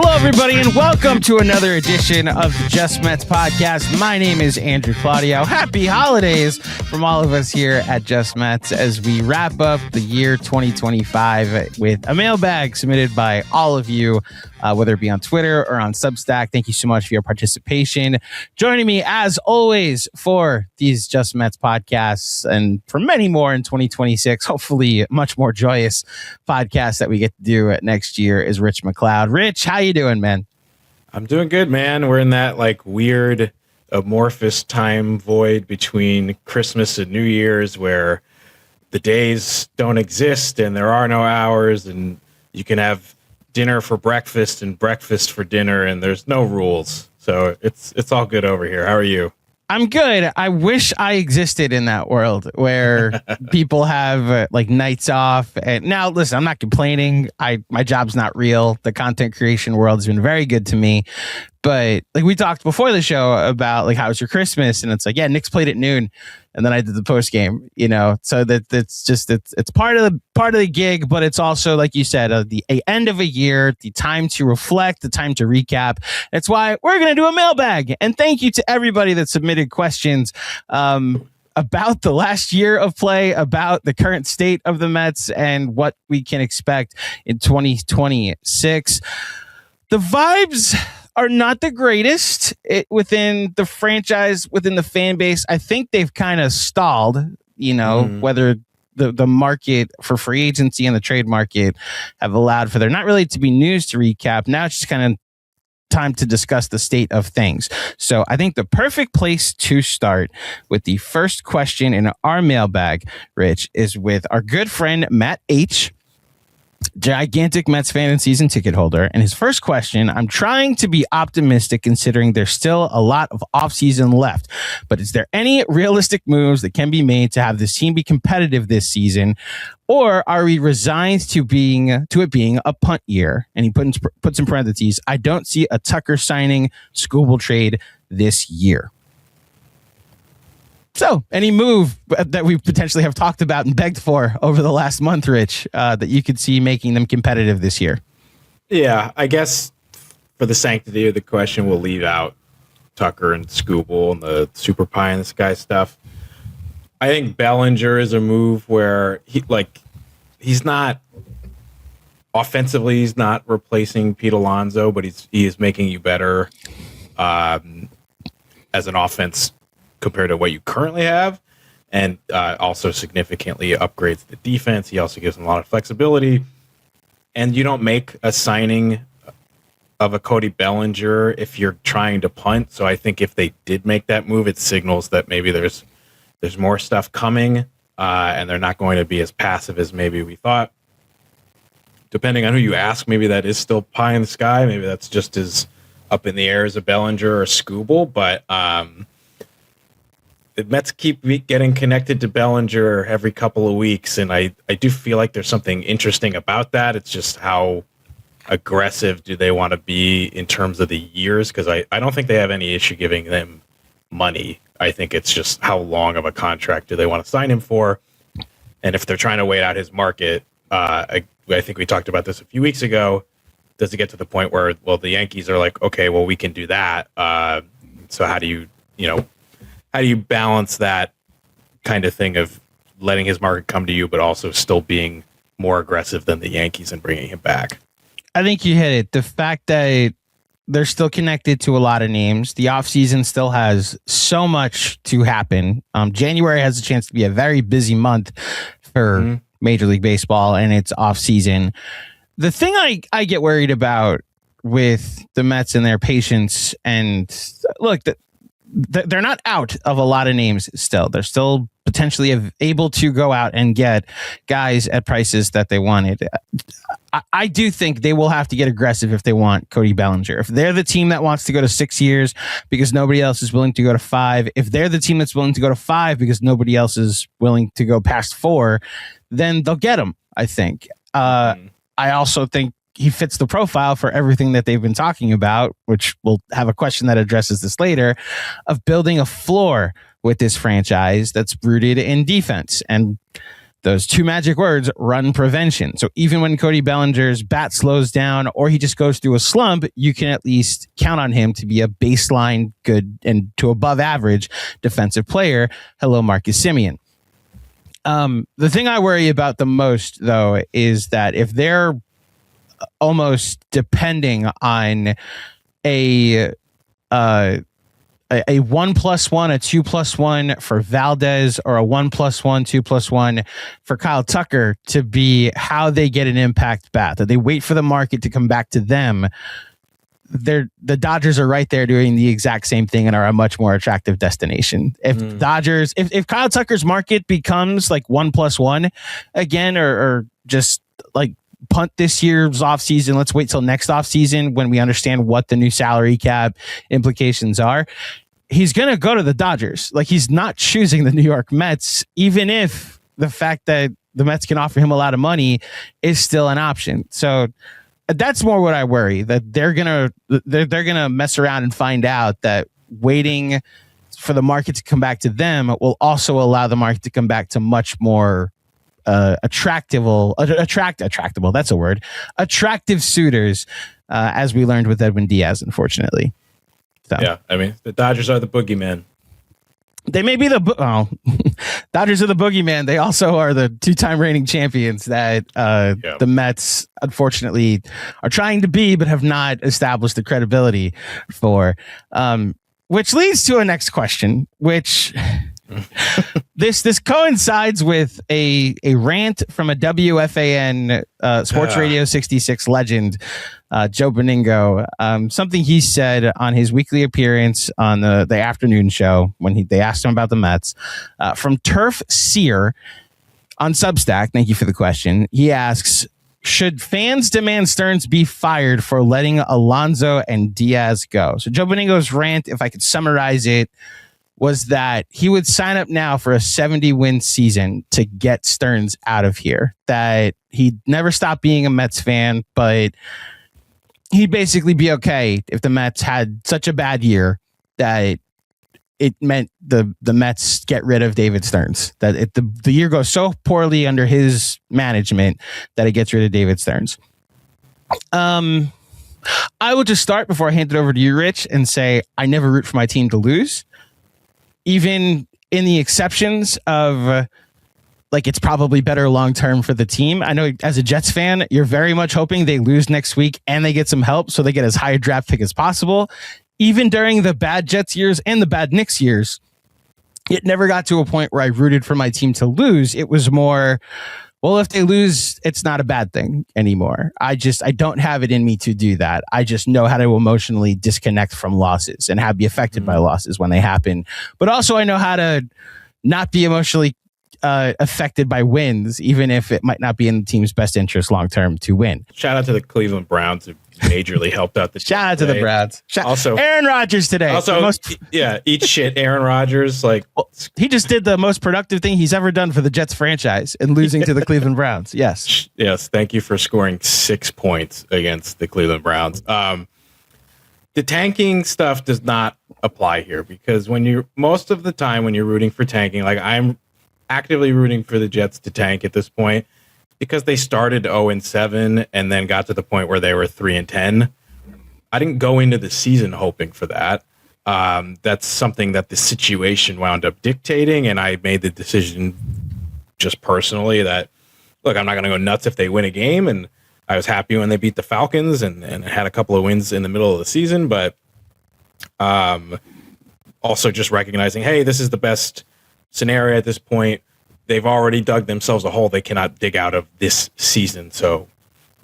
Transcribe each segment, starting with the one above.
Hello, everybody, and welcome to another edition of the Just Mets podcast. My name is Andrew Claudio. Happy holidays from all of us here at Just Mets as we wrap up the year 2025 with a mailbag submitted by all of you, whether it be on Twitter or on Substack. Thank you so much for your participation. Joining me, as always, for these Just Mets podcasts and for many more in 2026, hopefully much more joyous podcasts that we get to do next year, is Rich McLeod. Rich, how you doing, man? I'm doing good, man. We're in that like weird amorphous time void between Christmas and New Year's where the days don't exist and there are no hours and you can have dinner for breakfast and breakfast for dinner and there's no rules. So it's all good over here. How are you? I'm good. I wish I existed in that world where people have like nights off. And now, listen, I'm not complaining. My job's not real. The content creation world has been very good to me. But like we talked before the show about like, how was your Christmas? And it's like, yeah, Knicks played at noon. And then I did the post game, so that's just it's part of the gig, but it's also, like you said, the end of a year, the time to reflect, the time to recap. That's why we're going to do a mailbag. And thank you to everybody that submitted questions about the last year of play, about the current state of the Mets and what we can expect in 2026. The vibes are not the greatest within the franchise, within the fan base. I think they've kind of stalled, whether the market for free agency and the trade market have allowed for there not really to be news to recap. Now it's just kind of time to discuss the state of things. So I think the perfect place to start with the first question in our mailbag, Rich, is with our good friend Matt H., gigantic Mets fan and season ticket holder. And his first question: I'm trying to be optimistic considering there's still a lot of offseason left, but is there any realistic moves that can be made to have this team be competitive this season? Or are we resigned to it being a punt year? And he puts in parentheses, I don't see a Tucker signing Skubal trade this year. So, any move that we potentially have talked about and begged for over the last month, Rich, that you could see making them competitive this year? Yeah, I guess for the sanctity of the question, we'll leave out Tucker and Skubal and the super pie in the sky stuff. I think Bellinger is a move where he's not offensively, he's not replacing Pete Alonso, but he is making you better as an offense compared to what you currently have, and also significantly upgrades the defense. He also gives them a lot of flexibility, and you don't make a signing of a Cody Bellinger if you're trying to punt. So I think if they did make that move, it signals that maybe there's more stuff coming, and they're not going to be as passive as maybe we thought. Depending on who you ask, maybe that is still pie in the sky. Maybe that's just as up in the air as a Bellinger or Skubal, but the Mets keep getting connected to Bellinger every couple of weeks, and I do feel like there's something interesting about that. It's just how aggressive do they want to be in terms of the years, because I don't think they have any issue giving them money. I think it's just how long of a contract do they want to sign him for, and if they're trying to wait out his market, I think we talked about this a few weeks ago, does it get to the point where, well, the Yankees are like, okay, well, we can do that, so how do you balance that kind of thing of letting his market come to you, but also still being more aggressive than the Yankees and bringing him back? I think you hit it. The fact that they're still connected to a lot of names. The offseason still has so much to happen. January has a chance to be a very busy month for Major League Baseball and its offseason. The thing I get worried about with the Mets and their patience, and look, they're not out of a lot of names still. They're still potentially able to go out and get guys at prices that they wanted. I do think they will have to get aggressive if they want Cody Bellinger. If they're the team that wants to go to 6 years because nobody else is willing to go to 5, if they're the team that's willing to go to 5 because nobody else is willing to go past 4, then they'll get him, I think. I also think he fits the profile for everything that they've been talking about, which we'll have a question that addresses this later, of building a floor with this franchise that's rooted in defense. And those two magic words, run prevention. So even when Cody Bellinger's bat slows down or he just goes through a slump, you can at least count on him to be a baseline good and to above average defensive player. Hello, Marcus Semien. The thing I worry about the most, though, is that if they're almost depending on a 1+1, a 2+1 for Valdez, or a 1+1, 2+1 for Kyle Tucker to be how they get an impact bat, that they wait for the market to come back to them. The Dodgers are right there doing the exact same thing and are a much more attractive destination. If Kyle Tucker's market becomes like 1+1 again, or just like punt this year's offseason, let's wait till next offseason when we understand what the new salary cap implications are, he's going to go to the Dodgers. Like, he's not choosing the New York Mets, even if the fact that the Mets can offer him a lot of money is still an option. So that's more what I worry, that they're gonna mess around and find out that waiting for the market to come back to them will also allow the market to come back to much more attractive suitors, as we learned with Edwin Díaz, unfortunately. So. Yeah, I mean, the Dodgers are the boogeyman. They may be Dodgers are the boogeyman. They also are the two-time reigning champions that the Mets, unfortunately, are trying to be, but have not established the credibility for. Which leads to a next question, which this coincides with a rant from a WFAN Sports Radio 66 legend, Joe Beningo. Something he said on his weekly appearance on the afternoon show when they asked him about the Mets. From Turf Seer on Substack, thank you for the question. He asks, should fans demand Stearns be fired for letting Alonso and Díaz go? So Joe Beningo's rant, if I could summarize it, was that he would sign up now for a 70-win season to get Stearns out of here. That he'd never stop being a Mets fan, but he'd basically be okay if the Mets had such a bad year that it meant the Mets get rid of David Stearns. That the year goes so poorly under his management that it gets rid of David Stearns. I will just start before I hand it over to you, Rich, and say I never root for my team to lose. Even in the exceptions of like it's probably better long term for the team. I know as a Jets fan, you're very much hoping they lose next week and they get some help so they get as high a draft pick as possible. Even during the bad Jets years and the bad Knicks years, it never got to a point where I rooted for my team to lose. It was more, well, if they lose, it's not a bad thing anymore. I don't have it in me to do that. I just know how to emotionally disconnect from losses and be affected by losses when they happen. But also I know how to not be emotionally affected by wins, even if it might not be in the team's best interest long-term to win. Shout out to the Cleveland Browns who majorly helped out the Shout out to the Browns. Also, Aaron Rodgers today. Also, eat shit, Aaron Rodgers. Like, he just did the most productive thing he's ever done for the Jets franchise in losing to the Cleveland Browns. Yes. Thank you for scoring 6 points against the Cleveland Browns. The tanking stuff does not apply here because most of the time when you're rooting for tanking, like I'm actively rooting for the Jets to tank at this point because they started 0-7 and then got to the point where they were 3-10. I didn't go into the season hoping for that. That's something that the situation wound up dictating, and I made the decision just personally that, look, I'm not going to go nuts if they win a game, and I was happy when they beat the Falcons and had a couple of wins in the middle of the season, but also just recognizing, hey, this is the best scenario at this point. They've already dug themselves a hole they cannot dig out of this season, so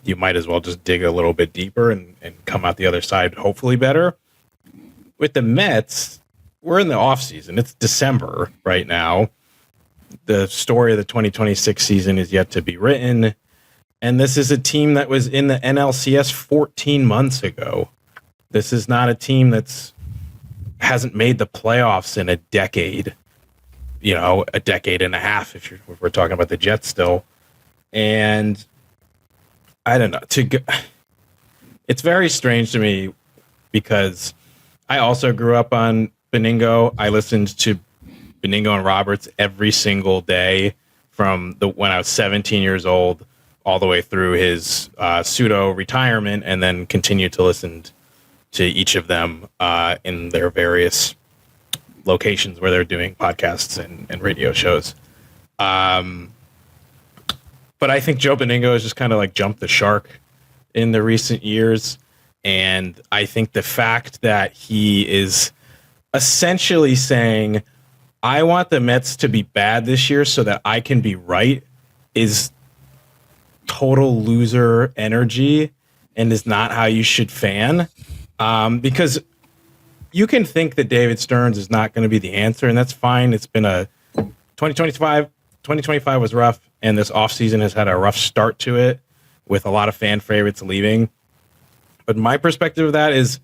you might as well just dig a little bit deeper and come out the other side hopefully better. With the Mets, we're in the offseason. It's December right now. The story of the 2026 season is yet to be written, and this is a team that was in the NLCS 14 months ago. This is not a team hasn't made the playoffs in a decade. A decade and a half if we're talking about the Jets still. And I don't know. It's very strange to me because I also grew up on Beningo. I listened to Beningo and Roberts every single day from when I was 17 years old all the way through his pseudo retirement, and then continued to listen to each of them in their various locations where they're doing podcasts and radio shows. But I think Joe Benigno has just kind of like jumped the shark in the recent years. And I think the fact that he is essentially saying, I want the Mets to be bad this year so that I can be right, is total loser energy and is not how you should fan. Because you can think that David Stearns is not going to be the answer, and that's fine. It's been a 2025 was rough, and this offseason has had a rough start to it with a lot of fan favorites leaving. But my perspective of that is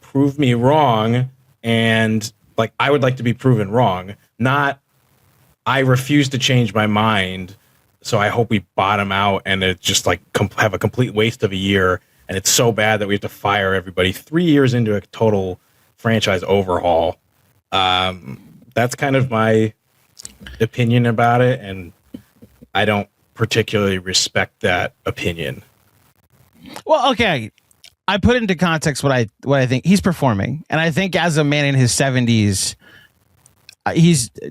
prove me wrong, and like I would like to be proven wrong, not I refuse to change my mind, so I hope we bottom out and it's just like have a complete waste of a year, and it's so bad that we have to fire everybody 3 years into a total franchise overhaul. That's kind of my opinion about it, and I don't particularly respect that opinion. Well, okay. I put into context what I think he's performing, and I think as a man in his 70s,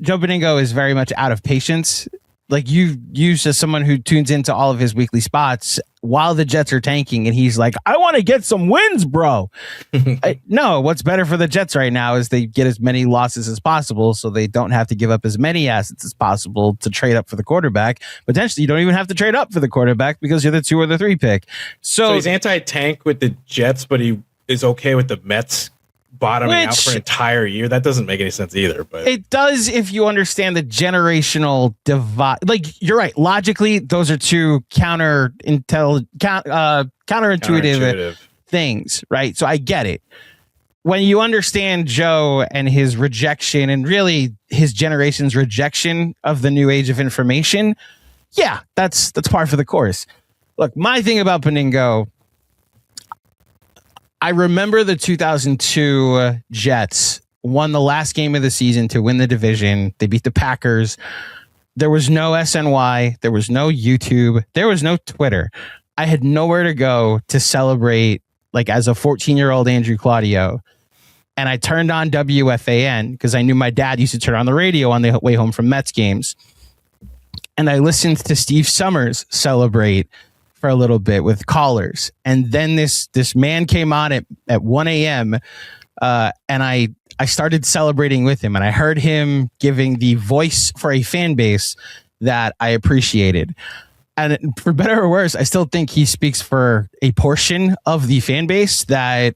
Joe Benigno is very much out of patience. Like you as someone who tunes into all of his weekly spots while the Jets are tanking, and he's like, I want to get some wins, bro. No, what's better for the Jets right now is they get as many losses as possible so they don't have to give up as many assets as possible to trade up for the quarterback. Potentially, you don't even have to trade up for the quarterback because you're the 2 or the 3 pick. So he's anti-tank with the Jets, but he is okay with the Mets bottoming out for an entire year. That doesn't make any sense either. But it does if you understand the generational divide. Like, you're right. Logically, those are two counterintuitive things, right? So I get it. When you understand Joe and his rejection, and really his generation's rejection of the new age of information, yeah, that's par for the course. Look, my thing about Benigno, I remember the 2002 Jets won the last game of the season to win the division. They beat the Packers. There was no SNY. There was no YouTube. There was no Twitter. I had nowhere to go to celebrate, like as a 14-year-old Andrew Claudio. And I turned on WFAN because I knew my dad used to turn on the radio on the way home from Mets games. And I listened to Steve Summers celebrate for a little bit with callers, and then this man came on at 1 a.m. And I started celebrating with him, and I heard him giving the voice for a fan base that I appreciated. And for better or worse, I still think he speaks for a portion of the fan base that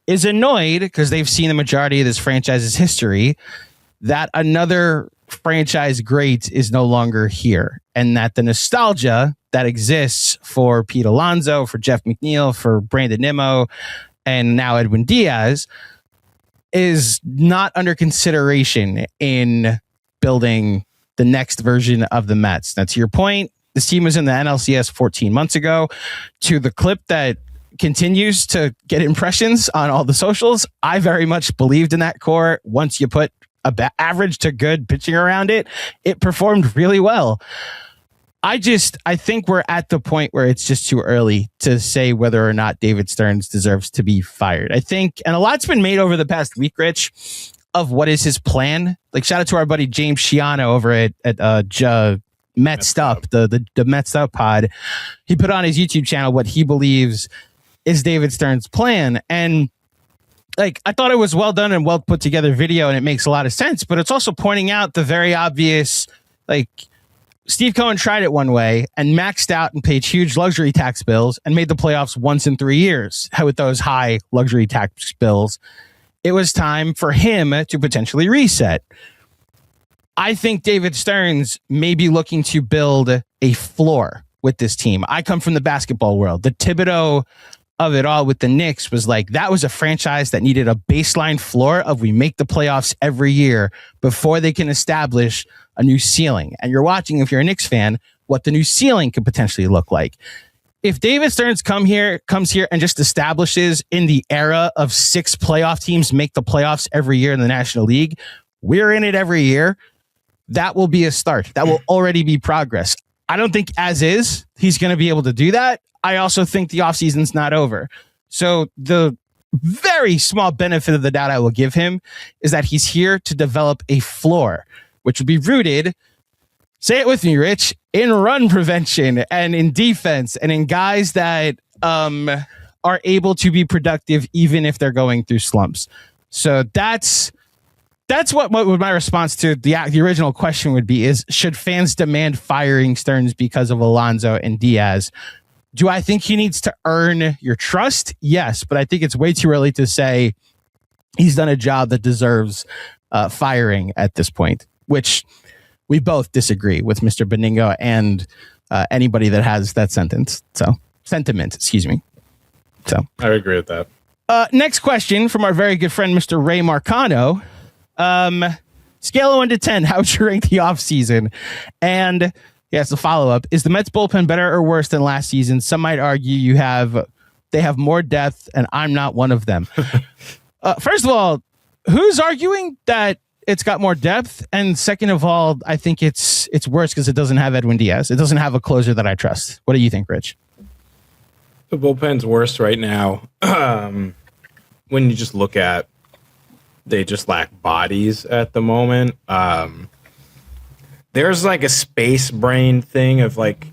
is annoyed because they've seen the majority of this franchise's history that another franchise great is no longer here, and that the nostalgia that exists for Pete Alonso, for Jeff McNeil, for Brandon Nimmo, and now Edwin Díaz is not under consideration in building the next version of the Mets. Now, to your point, this team was in the NLCS 14 months ago. To the clip that continues to get impressions on all the socials, I very much believed in that core. Once you put average to good pitching around it, it performed really well. I think we're at the point where it's just too early to say whether or not David Stearns deserves to be fired. I think, and a lot's been made over the past week, Rich, of what is his plan. Like, shout out to our buddy James Shiano over at Mets Up, the Mets Up pod. He put on his YouTube channel what he believes is David Stearns' plan. And like, I thought it was well done and well put together video, and it makes a lot of sense, but it's also pointing out the very obvious, like, Steve Cohen tried it one way and maxed out and paid huge luxury tax bills and made the playoffs once in 3 years with those high luxury tax bills. It was time for him to potentially reset. I think David Stearns may be looking to build a floor with this team. I come from the basketball world. The Thibodeau of it all with the Knicks was like, that was a franchise that needed a baseline floor of we make the playoffs every year before they can establish a new ceiling. And you're watching, if you're a Knicks fan, what the new ceiling could potentially look like. If David Stearns comes here and just establishes in the era of 6 playoff teams make the playoffs every year in the National League, we're in it every year, that will be a start. That will already be progress. I don't think as is, he's going to be able to do that. I also think the offseason's not over. So the very small benefit of the doubt I will give him is that he's here to develop a floor, which will be rooted, say it with me, Rich, in run prevention and in defense and in guys that are able to be productive even if they're going through slumps. So that's what my response to the original question would be is, should fans demand firing Stearns because of Alonso and Díaz? Do I think he needs to earn your trust? Yes, but I think it's way too early to say he's done a job that deserves firing at this point, which we both disagree with Mr. Beningo and anybody that has that sentiment, excuse me. So I agree with that. Next question from our very good friend, Mr. Ray Marcano. Scale of 1 to 10, how would you rank the offseason? And yes, the follow-up, is the Mets bullpen better or worse than last season? Some might argue they have more depth, and I'm not one of them. First of all, who's arguing that it's got more depth? And second of all, I think it's worse because it doesn't have Edwin Díaz. It doesn't have a closer that I trust. What do you think, Rich? The bullpen's worse right now. When you just look at, they just lack bodies at the moment. There's like a space brain thing of like,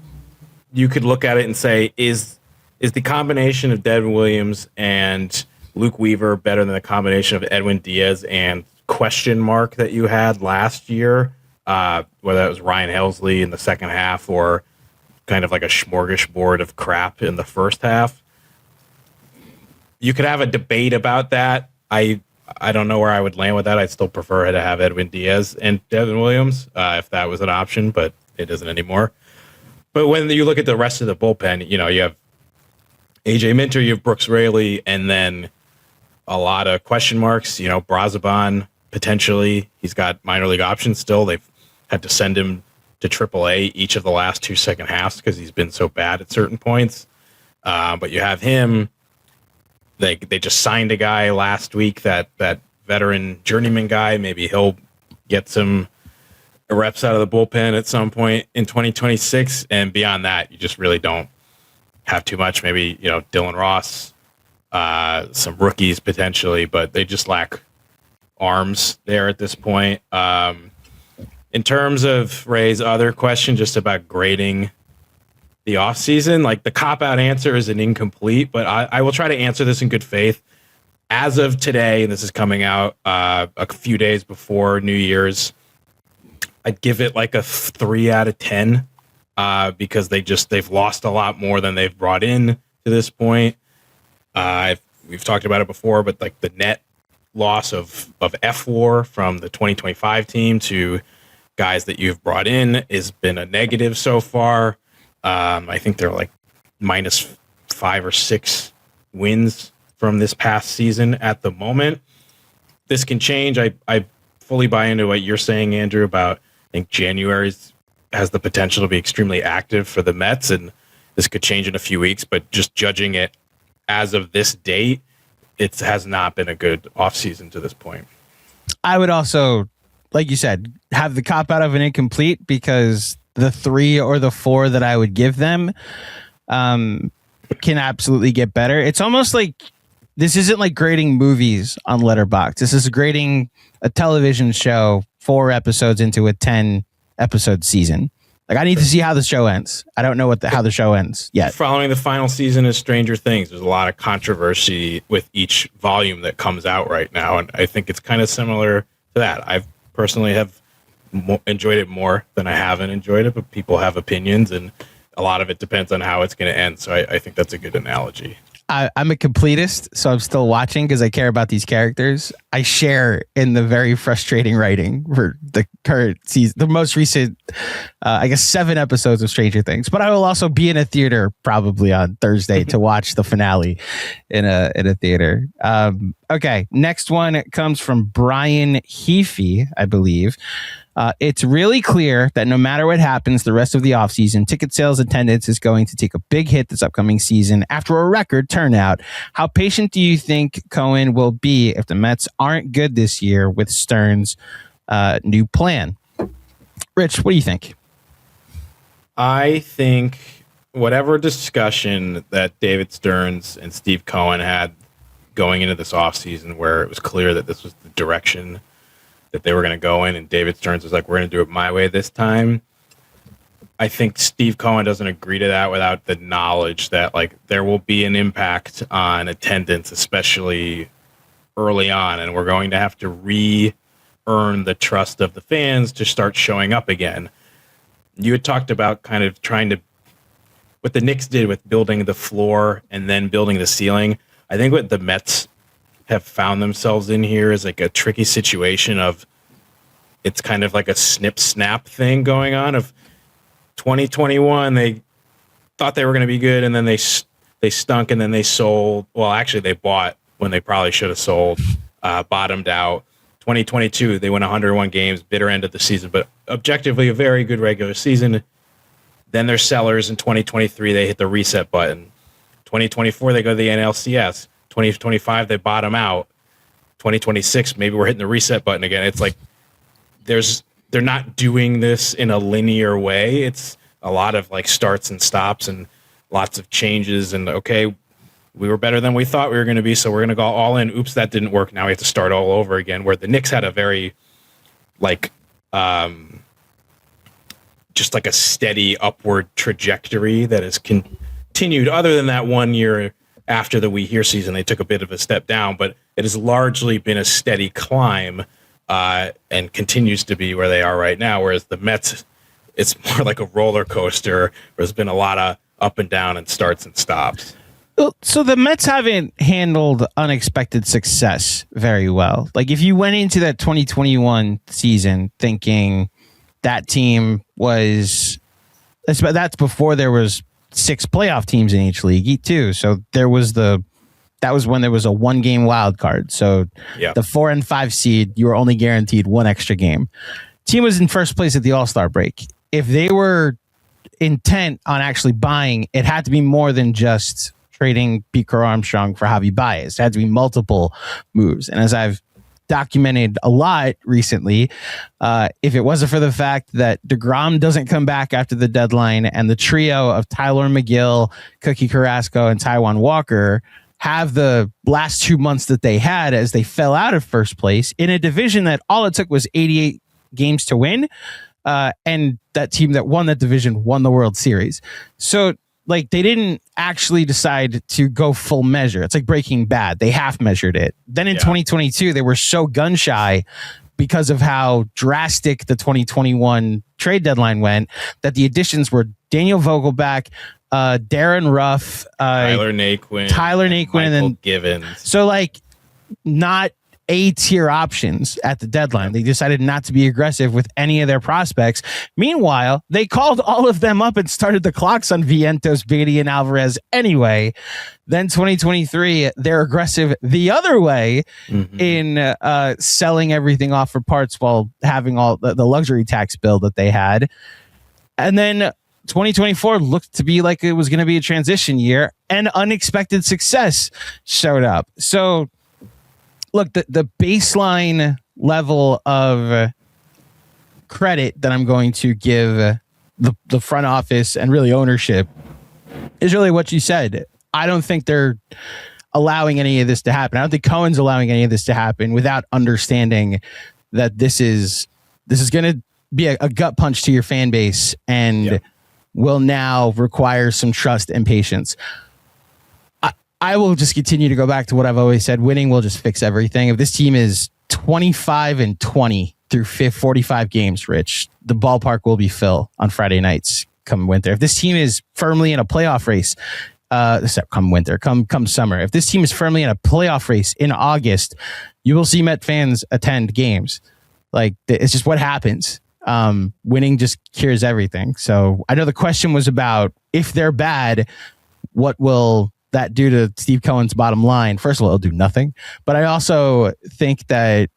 you could look at it and say, is the combination of Jett Williams and Luke Weaver better than the combination of Edwin Díaz and question mark that you had last year? Whether it was Ryan Helsley in the second half or kind of like a smorgasbord of crap in the first half. You could have a debate about that. I don't know where I would land with that. I'd still prefer to have Edwin Díaz and Devin Williams if that was an option, but it isn't anymore. But when you look at the rest of the bullpen, you have AJ Minter, you have Brooks Raley, and then a lot of question marks. Brazoban, potentially. He's got minor league options still. They've had to send him to AAA each of the last 2 second halves because he's been so bad at certain points. But you have him. They just signed a guy last week, that veteran journeyman guy. Maybe he'll get some reps out of the bullpen at some point in 2026. And beyond that, you just really don't have too much. Maybe, Dylan Ross, some rookies potentially, but they just lack arms there at this point. In terms of Ray's other question, just about grading the offseason, like the cop-out answer is an incomplete, but I will try to answer this in good faith. As of today, and this is coming out a few days before New Year's, I'd give it like a 3 out of 10 because they've lost a lot more than they've brought in to this point. We've talked about it before, but like the net loss of F-WAR from the 2025 team to guys that you've brought in has been a negative so far. I think they're like -5 or 6 wins from this past season at the moment. This can change. I fully buy into what you're saying, Andrew, about I think January has the potential to be extremely active for the Mets, and this could change in a few weeks. But just judging it as of this date, it has not been a good offseason to this point. I would also, like you said, have the cop out of an incomplete because the 3 or the 4 that I would give them can absolutely get better. It's almost like this isn't like grading movies on Letterboxd. This is grading a television show 4 episodes into a 10 episode season. Like, I need to see how the show ends. I don't know how the show ends yet. Following the final season of Stranger Things, there's a lot of controversy with each volume that comes out right now, and I think it's kind of similar to that. I personally have enjoyed it more than I haven't enjoyed it, but people have opinions, and a lot of it depends on how it's going to end. So I think that's a good analogy. I'm a completist, so I'm still watching because I care about these characters. I share in the very frustrating writing for the current season, the most recent, 7 episodes of Stranger Things. But I will also be in a theater probably on Thursday to watch the finale in a theater. Okay, next one comes from Brian Heafy, I believe. It's really clear that no matter what happens the rest of the offseason, ticket sales attendance is going to take a big hit this upcoming season after a record turnout. How patient do you think Cohen will be if the Mets aren't good this year with Stearns' new plan? Rich, what do you think? I think whatever discussion that David Stearns and Steve Cohen had going into this offseason, where it was clear that this was the direction that they were going to go in, and David Stearns was like, we're going to do it my way this time. I think Steve Cohen doesn't agree to that without the knowledge that like there will be an impact on attendance, especially early on, and we're going to have to re-earn the trust of the fans to start showing up again. You had talked about kind of trying to, what the Knicks did with building the floor and then building the ceiling. I think what the Mets have found themselves in here is like a tricky situation of, it's kind of like a snip snap thing going on of 2021. They thought they were going to be good, and then they stunk, and then they sold. Well, actually they bought when they probably should have sold, bottomed out. 2022, they won 101 games, bitter end of the season, but objectively a very good regular season. Then they're sellers. In 2023, they hit the reset button. 2024, they go to the NLCS. 2025, they bottom out. 2026, maybe we're hitting the reset button again. It's like they're not doing this in a linear way. It's a lot of like starts and stops and lots of changes. And okay, we were better than we thought we were going to be, so we're going to go all in. Oops, that didn't work. Now we have to start all over again. Where the Knicks had a very like just like a steady upward trajectory that has continued. Other than that 1 year after the We Here season, they took a bit of a step down, but it has largely been a steady climb and continues to be where they are right now. Whereas the Mets, it's more like a roller coaster where there's been a lot of up and down and starts and stops. So the Mets haven't handled unexpected success very well. Like if you went into that 2021 season thinking that team was, that's before there was 6 playoff teams in each league too. So that was when there was a 1-game wild card. So the 4 and 5 seed, you were only guaranteed 1 extra game. Team was in first place at the All-Star break. If they were intent on actually buying, it had to be more than just trading Pete Crow Armstrong for Javi Baez. It had to be multiple moves. And as I've documented a lot recently, if it wasn't for the fact that DeGrom doesn't come back after the deadline and the trio of Tyler McGill, Cookie Carrasco, and Taijuan Walker have the last 2 months that they had as they fell out of first place in a division that all it took was 88 games to win, and that team that won that division won the World Series. So like they didn't actually decide to go full measure. It's like Breaking Bad. They half measured it. Then in 2022, they were so gun shy because of how drastic the 2021 trade deadline went that the additions were Daniel Vogelback, Darren Ruff, Tyler Naquin, and then Givens. So like not A-tier options at the deadline. They decided not to be aggressive with any of their prospects. Meanwhile, they called all of them up and started the clocks on Vientos, Beatty, and Alvarez anyway. Then 2023, they're aggressive the other way in selling everything off for parts while having all the luxury tax bill that they had. And then 2024 looked to be like it was going to be a transition year, and unexpected success showed up. So look, the baseline level of credit that I'm going to give the front office and really ownership is really what you said. I don't think they're allowing any of this to happen. I don't think Cohen's allowing any of this to happen without understanding that this is going to be a gut punch to your fan base and will now require some trust and patience. I will just continue to go back to what I've always said. Winning will just fix everything. If this team is 25-20 through 45 games, Rich, the ballpark will be full on Friday nights come winter. If this team is firmly in a playoff race, come summer. If this team is firmly in a playoff race in August, you will see Met fans attend games. Like, it's just what happens. Winning just cures everything. So I know the question was about if they're bad, what will that do to Steve Cohen's bottom line? First of all, it'll do nothing. But I also think that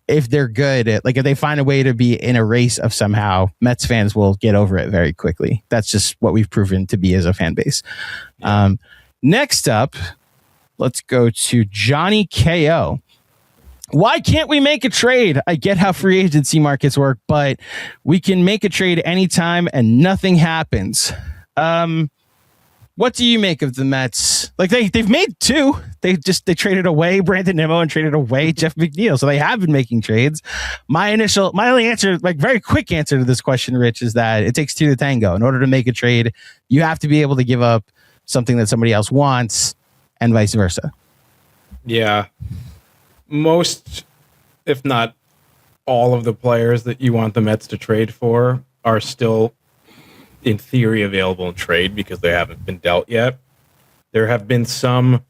if they're good, like if they find a way to be in a race of somehow, Mets fans will get over it very quickly. That's just what we've proven to be as a fan base. Next up, let's go to Johnny KO. Why can't we make a trade? I get how free agency markets work, but we can make a trade anytime and nothing happens. What do you make of the Mets? Like they've made two. They traded away Brandon Nimmo and traded away Jeff McNeil. So they have been making trades. My only answer, like very quick answer to this question, Rich, is that it takes two to tango. In order to make a trade, you have to be able to give up something that somebody else wants and vice versa. Yeah. Most, if not all of the players that you want the Mets to trade for are still in theory available in trade because they haven't been dealt yet. There have been some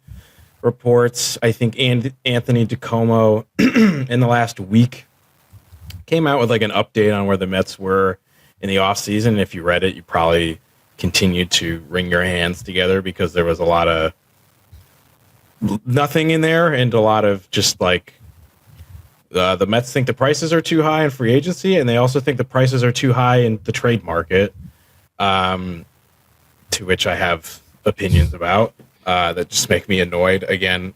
reports, I think Anthony DiComo in the last week came out with like an update on where the Mets were in the offseason. If you read it, you probably continued to wring your hands together because there was a lot of nothing in there and a lot of just like the Mets think the prices are too high in free agency, and they also think the prices are too high in the trade market, to which I have opinions about that just make me annoyed. Again,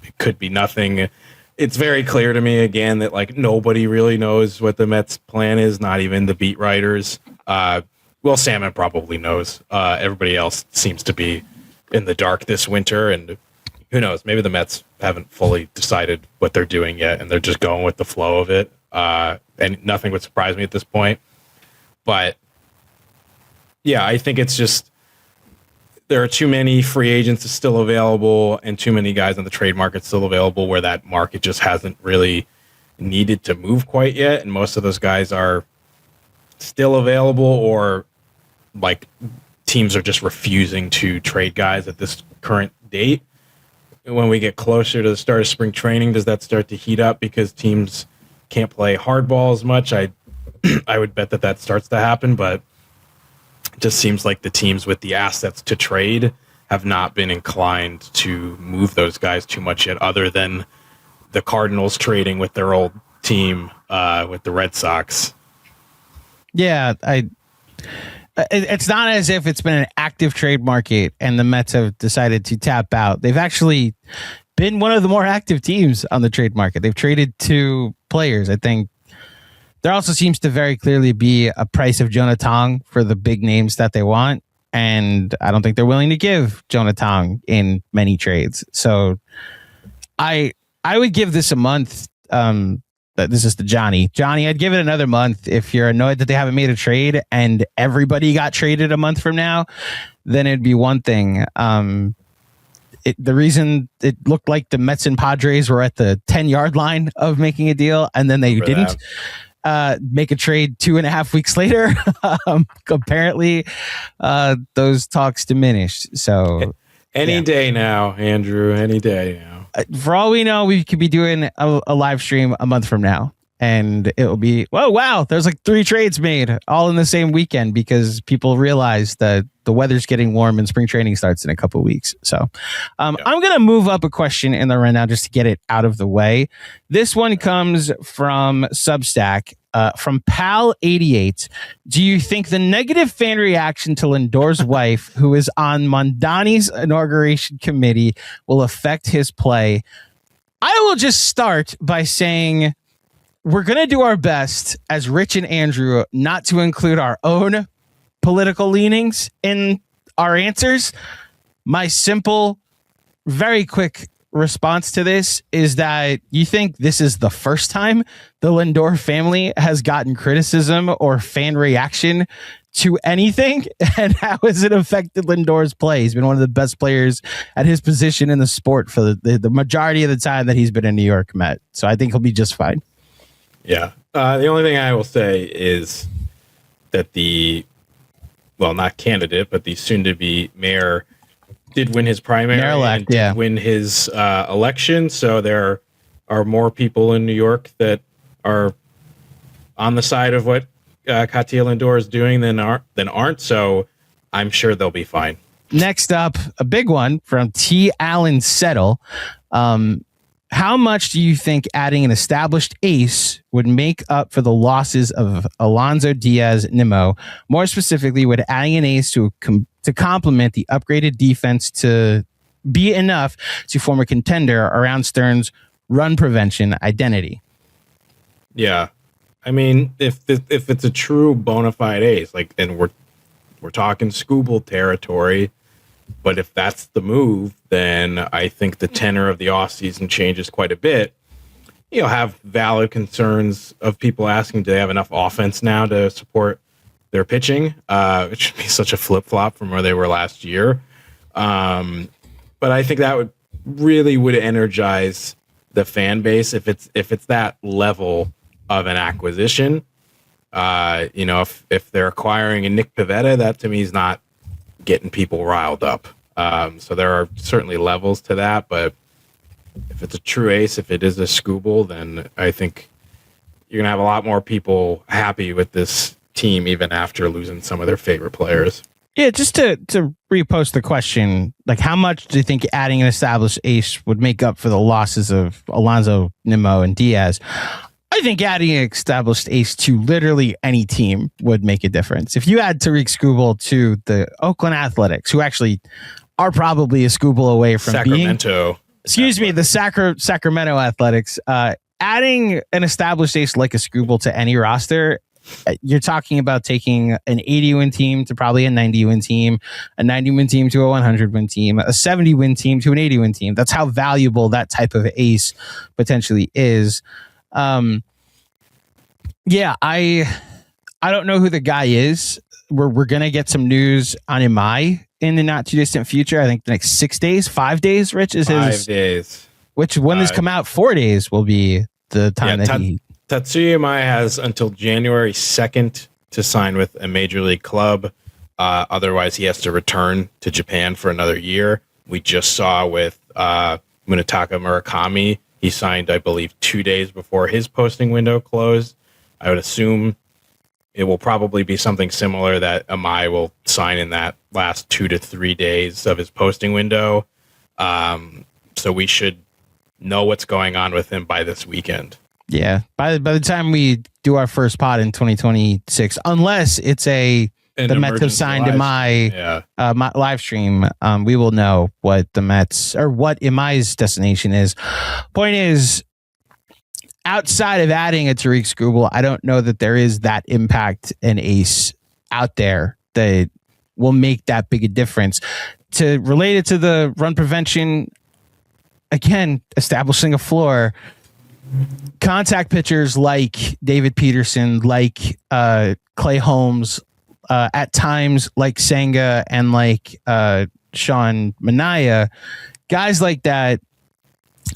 it could be nothing. It's very clear to me again that like nobody really knows what the Mets plan is, not even the beat writers. Well, Salmon probably knows. Everybody else seems to be in the dark this winter, and who knows? Maybe the Mets haven't fully decided what they're doing yet, and they're just going with the flow of it. And nothing would surprise me at this point. But yeah, I think it's just there are too many free agents still available and too many guys on the trade market still available where that market just hasn't really needed to move quite yet. And most of those guys are still available, or like teams are just refusing to trade guys at this current date. When we get closer to the start of spring training, does that start to heat up because teams can't play hardball as much? I would bet that starts to happen, but it just seems like the teams with the assets to trade have not been inclined to move those guys too much yet, other than the Cardinals trading with their old team with the Red Sox. Yeah, it's not as if it's been an active trade market and the Mets have decided to tap out. They've actually been one of the more active teams on the trade market. They've traded 2 players. I think there also seems to very clearly be a price of Jonah Tong for the big names that they want. And I don't think they're willing to give Jonah Tong in many trades. So I would give this a month. This is to Johnny. Johnny, I'd give it another month. If you're annoyed that they haven't made a trade and everybody got traded a month from now, then it'd be one thing. The reason it looked like the Mets and Padres were at the 10-yard line of making a deal, and then they didn't make a trade 2.5 weeks later. Apparently, those talks diminished. So any day now, Andrew, any day now. For all we know, we could be doing a live stream a month from now, and it will be, oh, wow, there's like 3 trades made all in the same weekend because people realize that the weather's getting warm and spring training starts in a couple of weeks. So I'm going to move up a question in the rundown just to get it out of the way. This one comes from Substack. From Pal88, do you think the negative fan reaction to Lindor's wife, who is on Mondani's inauguration committee, will affect his play? I will just start by saying we're going to do our best as Rich and Andrew not to include our own political leanings in our answers. My simple, very quick response to this is that you think this is the first time the Lindor family has gotten criticism or fan reaction to anything, and how has it affected Lindor's play? He's been one of the best players at his position in the sport for the majority of the time that he's been a New York Met. So I think he'll be just fine. Yeah. The only thing I will say is that not candidate, but the soon-to-be mayor did win his primary and win his election. So there are more people in New York that are on the side of what Katia Lindor is doing than aren't. So I'm sure they'll be fine. Next up, a big one from T. Allen Settle. How much do you think adding an established ace would make up for the losses of Alonso, Díaz, Nimmo? More specifically, would adding an ace to complement the upgraded defense to be enough to form a contender around Stearns, run prevention identity. Yeah. I mean, if it's a true bona fide ace, like, and we're talking Scooble territory, but if that's the move, then I think the tenor of the offseason changes quite a bit. You'll have valid concerns of people asking, do they have enough offense now to support their pitching? It should be such a flip-flop from where they were last year. But I think that would energize the fan base if it's that level of an acquisition. If they're acquiring a Nick Pivetta, that to me is not getting people riled up. So there are certainly levels to that, but if it's a true ace, if it is a Scooble, then I think you're gonna have a lot more people happy with this team even after losing some of their favorite players. Yeah, just to repost the question, like, how much do you think adding an established ace would make up for the losses of Alonso, Nimmo, and Díaz? I think adding an established ace to literally any team would make a difference. If you add Tariq Skubal to the Oakland Athletics, who actually are probably a Skubal away from Sacramento. The Sacramento Athletics, adding an established ace like a Skubal to any roster, you're talking about taking an 80-win team to probably a 90-win team, a 90-win team to a 100-win team, a 70-win team to an 80-win team. That's how valuable that type of ace potentially is. I don't know who the guy is. We're gonna get some news on Imai in the not too distant future. I think the next 6 days, 5 days. Rich is 5 days. Which when this come out, 4 days will be the time that he. Tatsuya Imai has until January 2nd to sign with a major league club. Otherwise, he has to return to Japan for another year. We just saw with Munetaka Murakami, he signed, I believe, 2 days before his posting window closed. I would assume it will probably be something similar that Imai will sign in that last 2 to 3 days of his posting window. So we should know what's going on with him by this weekend. Yeah, by the time we do our first pod in 2026, unless it's the Mets have signed Imai live stream, we will know what the Mets or what Imai's destination is. Point is, outside of adding a Tariq Skubal, I don't know that there is that impact an ace out there that will make that big a difference. To relate it to the run prevention, again, establishing a floor. Contact pitchers like David Peterson, like Clay Holmes, at times like Senga and like Sean Manaea, guys like that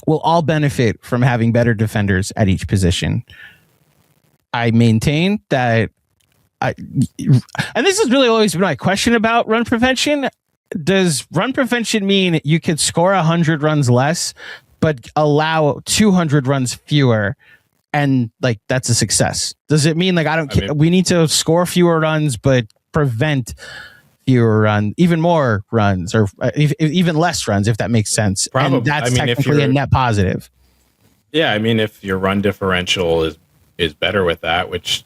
will all benefit from having better defenders at each position. I maintain that, and this has really always been my question about run prevention. Does run prevention mean you could score 100 runs less, but allow 200 runs fewer, and like that's a success? Does it mean like we need to score fewer runs but prevent fewer runs, even more runs, or even less runs, if that makes sense? Probably. And that's technically a net positive. Yeah, I mean, if your run differential is better with that, which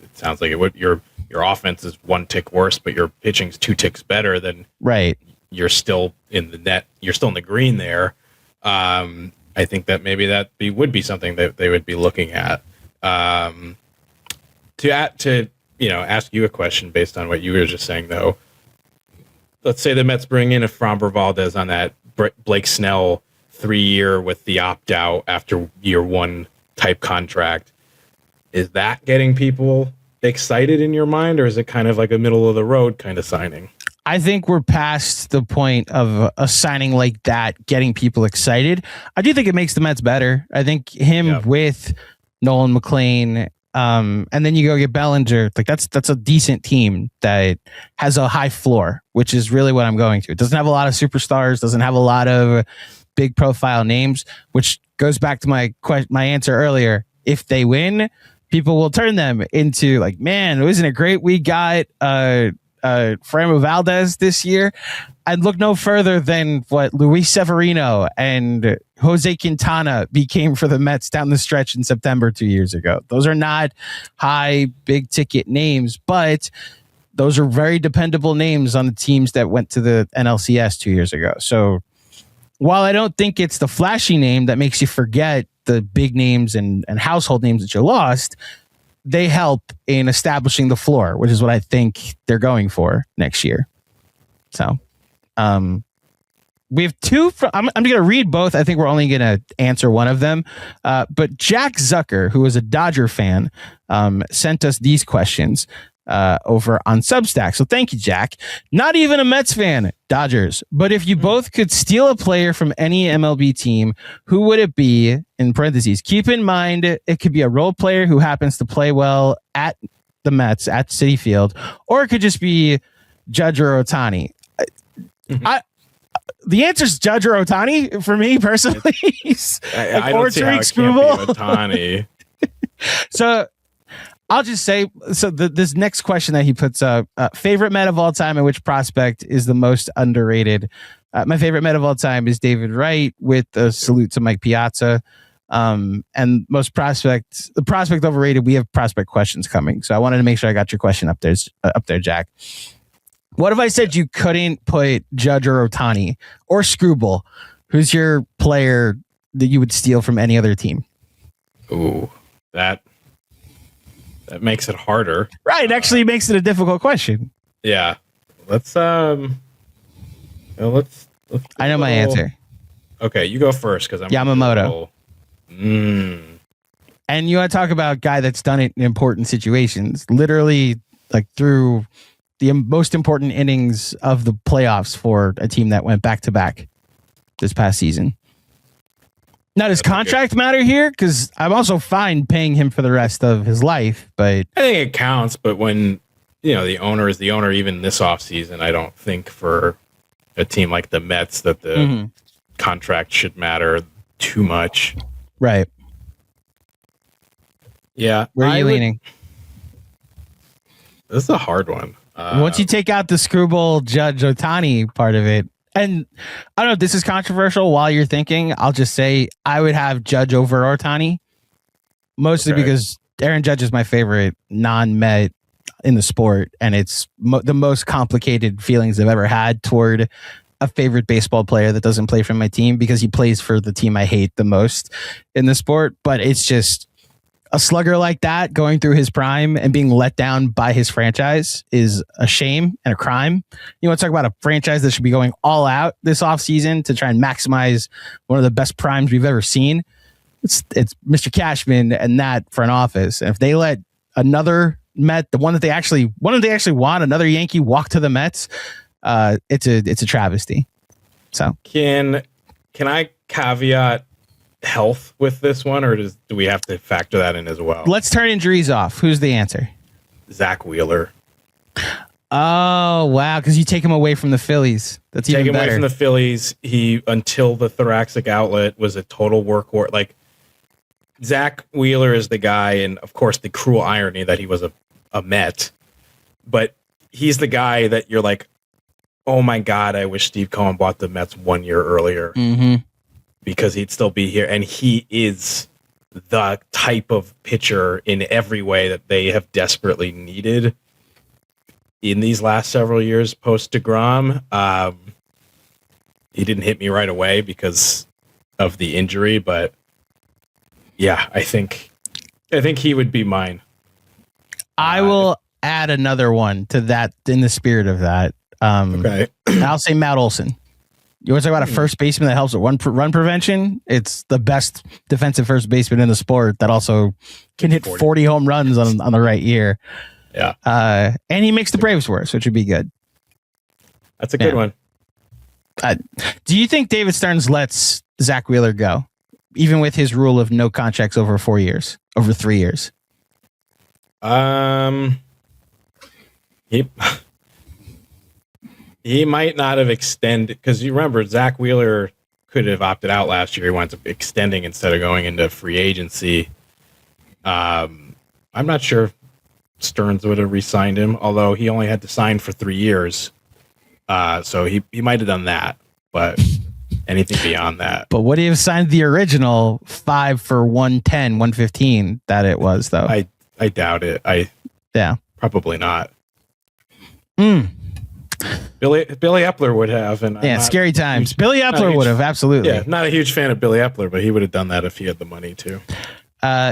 it sounds like it would, your offense is 1 tick worse, but your pitching's 2 ticks better, then right, you're still in the net, you're still in the green there. I think that maybe would be something that they would be looking at. To ask you a question based on what you were just saying, though. Let's say the Mets bring in a Framber Valdez on that Blake Snell 3-year with the opt-out after year 1 type contract. Is that getting people excited in your mind, or is it kind of like a middle of the road kind of signing? I think we're past the point of a signing like that getting people excited. I do think it makes the Mets better. I think him with Nolan McLean, and then you go get Bellinger. Like that's a decent team that has a high floor, which is really what I'm going to. It doesn't have a lot of superstars, doesn't have a lot of big profile names, which goes back to my answer earlier. If they win, people will turn them into like, man, isn't it great we got Framber Valdez this year? I'd look no further than what Luis Severino and Jose Quintana became for the Mets down the stretch in September 2 years ago. Those are not high, big ticket names, but those are very dependable names on the teams that went to the NLCS 2 years ago. So while I don't think it's the flashy name that makes you forget the big names and household names that you lost, they help in establishing the floor, which is what I think they're going for next year. So, we have two. I'm going to read both. I think we're only going to answer one of them. But Jack Zucker, who is a Dodger fan, sent us these questions over on Substack. So thank you, Jack. Not even a Mets fan, Dodgers. But if you both could steal a player from any MLB team, who would it be? In parentheses, keep in mind it could be a role player who happens to play well at the Mets at Citi Field, or it could just be Judge or Ohtani. The answer is Judge or Ohtani for me personally. I don't see how it can't be Ohtani. So I'll just say, this next question that he puts up, favorite Met of all time and which prospect is the most underrated? My favorite Met of all time is David Wright, with a salute to Mike Piazza. And the prospect overrated. We have prospect questions coming. So I wanted to make sure I got your question up there, Jack. What if I said you couldn't put Judge or Ohtani or Screwball? Who's your player that you would steal from any other team? Ooh, that makes it harder. Right. It actually makes it a difficult question. Yeah. Let's I know my answer. Okay, you go first because I'm Yamamoto. And you want to talk about a guy that's done it in important situations, literally like through the most important innings of the playoffs for a team that went back to back this past season. Now, does contract matter here? Because I'm also fine paying him for the rest of his life, but I think it counts. But when the owner is the owner, even this offseason, I don't think for a team like the Mets that the contract should matter too much. Right. Yeah. Where are you leaning? This is a hard one. Once you take out the Screwball Judge Ohtani part of it, and I don't know if this is controversial while you're thinking, I'll just say I would have Judge over Ohtani, mostly because Aaron Judge is my favorite non-Met in the sport, and it's the most complicated feelings I've ever had toward a favorite baseball player that doesn't play for my team, because he plays for the team I hate the most in the sport. But it's just a slugger like that going through his prime and being let down by his franchise is a shame and a crime. You want to talk about a franchise that should be going all out this offseason to try and maximize one of the best primes we've ever seen. It's Mr. Cashman and that front office. And if they let another Met, the one that they actually want, another Yankee walk to the Mets, it's a travesty. So can I caveat health with this one, or do we have to factor that in as well? Let's turn injuries off. Who's the answer? Zach Wheeler. Oh wow, because you take him away from the Phillies. That's even better. Take him away from the Phillies. He, until the thoracic outlet, was a total workhorse. Like, Zach Wheeler is the guy, and of course the cruel irony that he was a Met, but he's the guy that you're like, oh my God, I wish Steve Cohen bought the Mets 1 year earlier. Because he'd still be here. And he is the type of pitcher in every way that they have desperately needed in these last several years post DeGrom. He didn't hit me right away because of the injury, but yeah, I think he would be mine. I will add another one to that in the spirit of that. Okay. I'll say Matt Olson. You want to talk about a first baseman that helps with run prevention? It's the best defensive first baseman in the sport that also can hit 40 home runs on the right year. Yeah. And he makes the Braves worse, which would be good. That's a good one. Do you think David Stearns lets Zach Wheeler go, even with his rule of no contracts over 3 years? He might not have extended, because you remember Zach Wheeler could have opted out last year. He went to extending instead of going into free agency. I'm not sure if Stearns would have re-signed him, although he only had to sign for 3 years. So he might have done that, but anything beyond that. But would he have signed the original 5 for 110, 115 that it was, though? I doubt it. Probably not. Billy Epler would have, and yeah, scary times. Billy Epler would have, absolutely. Yeah, not a huge fan of Billy Epler, but he would have done that if he had the money too.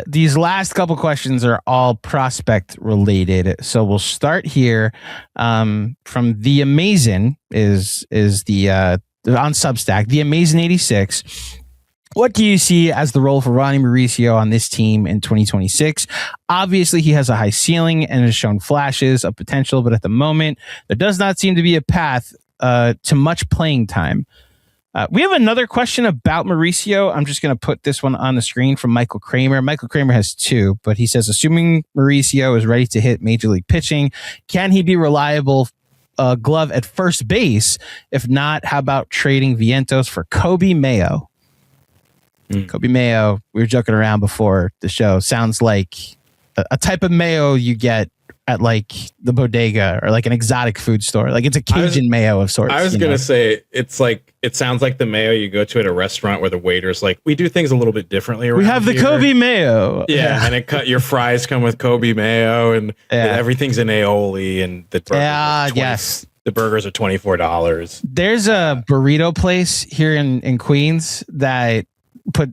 These last couple questions are all prospect related, so we'll start here. From The Amazing is the on Substack. The Amazing 86. What do you see as the role for Ronny Mauricio on this team in 2026? Obviously, he has a high ceiling and has shown flashes of potential, but at the moment, there does not seem to be a path to much playing time. We have another question about Mauricio. I'm just going to put this one on the screen from Michael Kramer. Michael Kramer has two, but he says, assuming Mauricio is ready to hit major league pitching, can he be reliable glove at first base? If not, how about trading Vientos for Kobe Mayo? Kobe Mayo, we were joking around before the show, sounds like a type of mayo you get at like the bodega or like an exotic food store. Like it's a Cajun mayo of sorts. I was going to say, it sounds like the mayo you go to at a restaurant where the waiter's like, we do things a little bit differently. We have the here. Kobe mayo. Yeah. And your fries come with Kobe mayo and everything's in aioli and the burgers the burgers are $24. There's a burrito place here in Queens that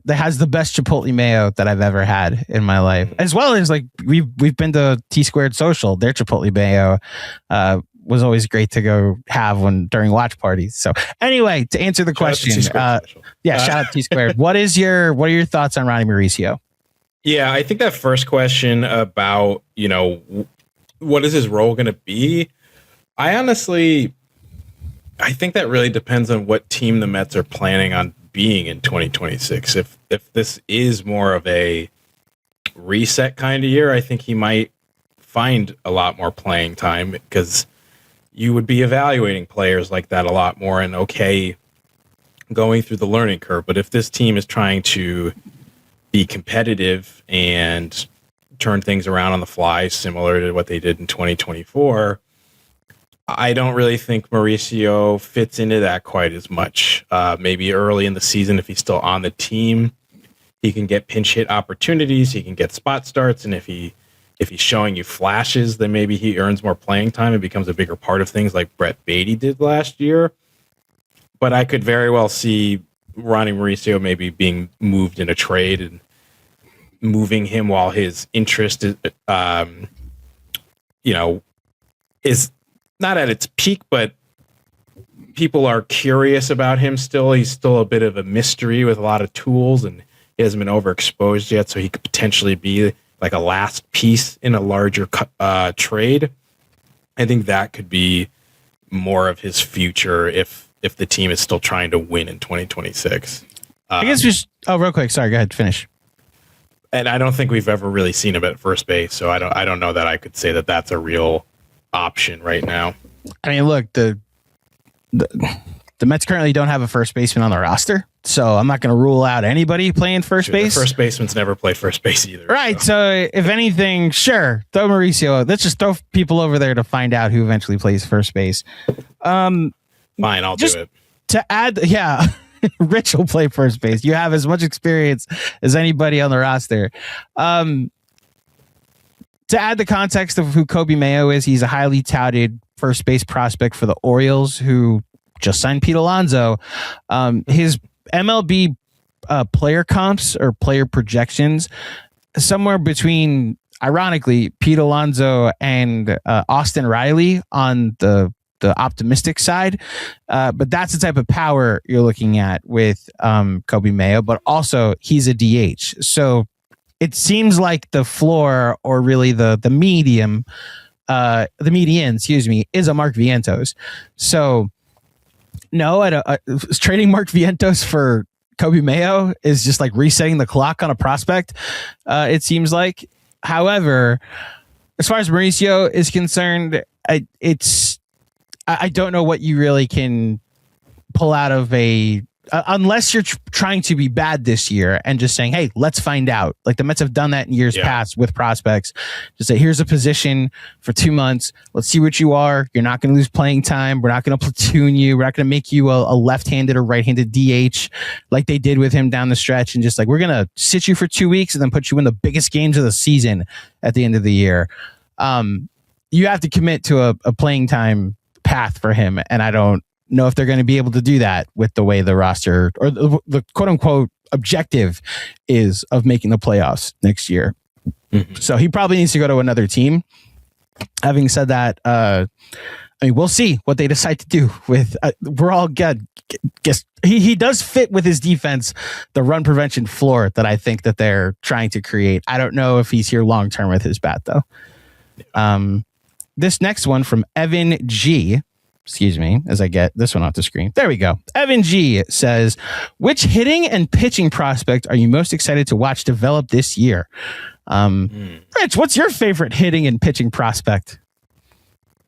has the best Chipotle mayo that I've ever had in my life, as well as like we've been to T Squared Social. Their Chipotle mayo was always great to go have during watch parties. So anyway, to answer the question, shout out T Squared. What are your thoughts on Ronny Mauricio? Yeah, I think that first question about what is his role going to be. I think that really depends on what team the Mets are planning on being in 2026. If this is more of a reset kind of year, I think he might find a lot more playing time because you would be evaluating players like that a lot more and going through the learning curve. But if this team is trying to be competitive and turn things around on the fly, similar to what they did in 2024, I don't really think Mauricio fits into that quite as much. Maybe early in the season, if he's still on the team, he can get pinch hit opportunities. He can get spot starts. And if he's showing you flashes, then maybe he earns more playing time and becomes a bigger part of things like Brett Beatty did last year. But I could very well see Ronny Mauricio maybe being moved in a trade and moving him while his interest is, is not at its peak, but people are curious about him still. He's still a bit of a mystery with a lot of tools, and he hasn't been overexposed yet, so he could potentially be like a last piece in a larger trade. I think that could be more of his future if the team is still trying to win in 2026. I guess real quick. Sorry, go ahead. Finish. And I don't think we've ever really seen him at first base, so I don't know that I could say that that's a real option right now. I mean, look, the Mets currently don't have a first baseman on the roster, so I'm not going to rule out anybody playing first base. The first baseman's never played first base either. Right. So if anything, sure, throw Mauricio. Let's just throw people over there to find out who eventually plays first base. Fine, I'll do it. To add, Rich will play first base. You have as much experience as anybody on the roster. To add the context of who Kobe Mayo is, he's a highly touted first base prospect for the Orioles, who just signed Pete Alonso. His MLB player comps or player projections, somewhere between, ironically, Pete Alonso and Austin Riley on the optimistic side. But that's the type of power you're looking at with Kobe Mayo, but also he's a DH. So it seems like the floor, or really the median, is a Mark Vientos. So no, trading Mark Vientos for Kobe Mayo is just like resetting the clock on a prospect. It seems like. However, as far as Mauricio is concerned, I don't know what you really can pull out of unless you're trying to be bad this year and just saying, hey, let's find out. Like the Mets have done that in years past with prospects. Just say, here's a position for 2 months. Let's see what you are. You're not going to lose playing time. We're not going to platoon you. We're not going to make you a left-handed or right-handed DH like they did with him down the stretch. And just like, we're going to sit you for 2 weeks and then put you in the biggest games of the season at the end of the year. You have to commit to a playing time path for him, and I don't know if they're going to be able to do that with the way the roster or the quote unquote objective is of making the playoffs next year. Mm-hmm. So he probably needs to go to another team. Having said that, I mean, we'll see what they decide to do with. We're all good. Guess he does fit with his defense, the run prevention floor that I think that they're trying to create. I don't know if he's here long term with his bat though. This next one from Evan G. Excuse me, as I get this one off the screen. There we go. Evan G says, which hitting and pitching prospect are you most excited to watch develop this year? Rich, what's your favorite hitting and pitching prospect?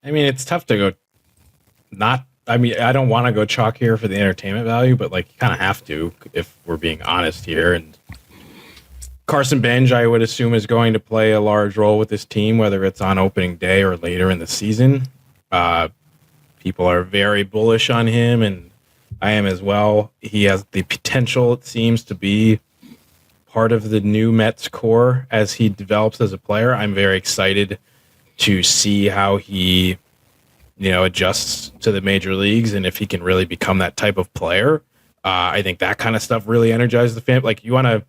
I mean, it's tough to go I don't want to go chalk here for the entertainment value, but like you kind of have to if we're being honest here. And Carson Benj, I would assume, is going to play a large role with this team, whether it's on opening day or later in the season. People are very bullish on him, and I am as well. He has the potential, it seems, to be part of the new Mets core as he develops as a player. I'm very excited to see how he, adjusts to the major leagues and if he can really become that type of player. I think that kind of stuff really energizes the fan. Like, you want to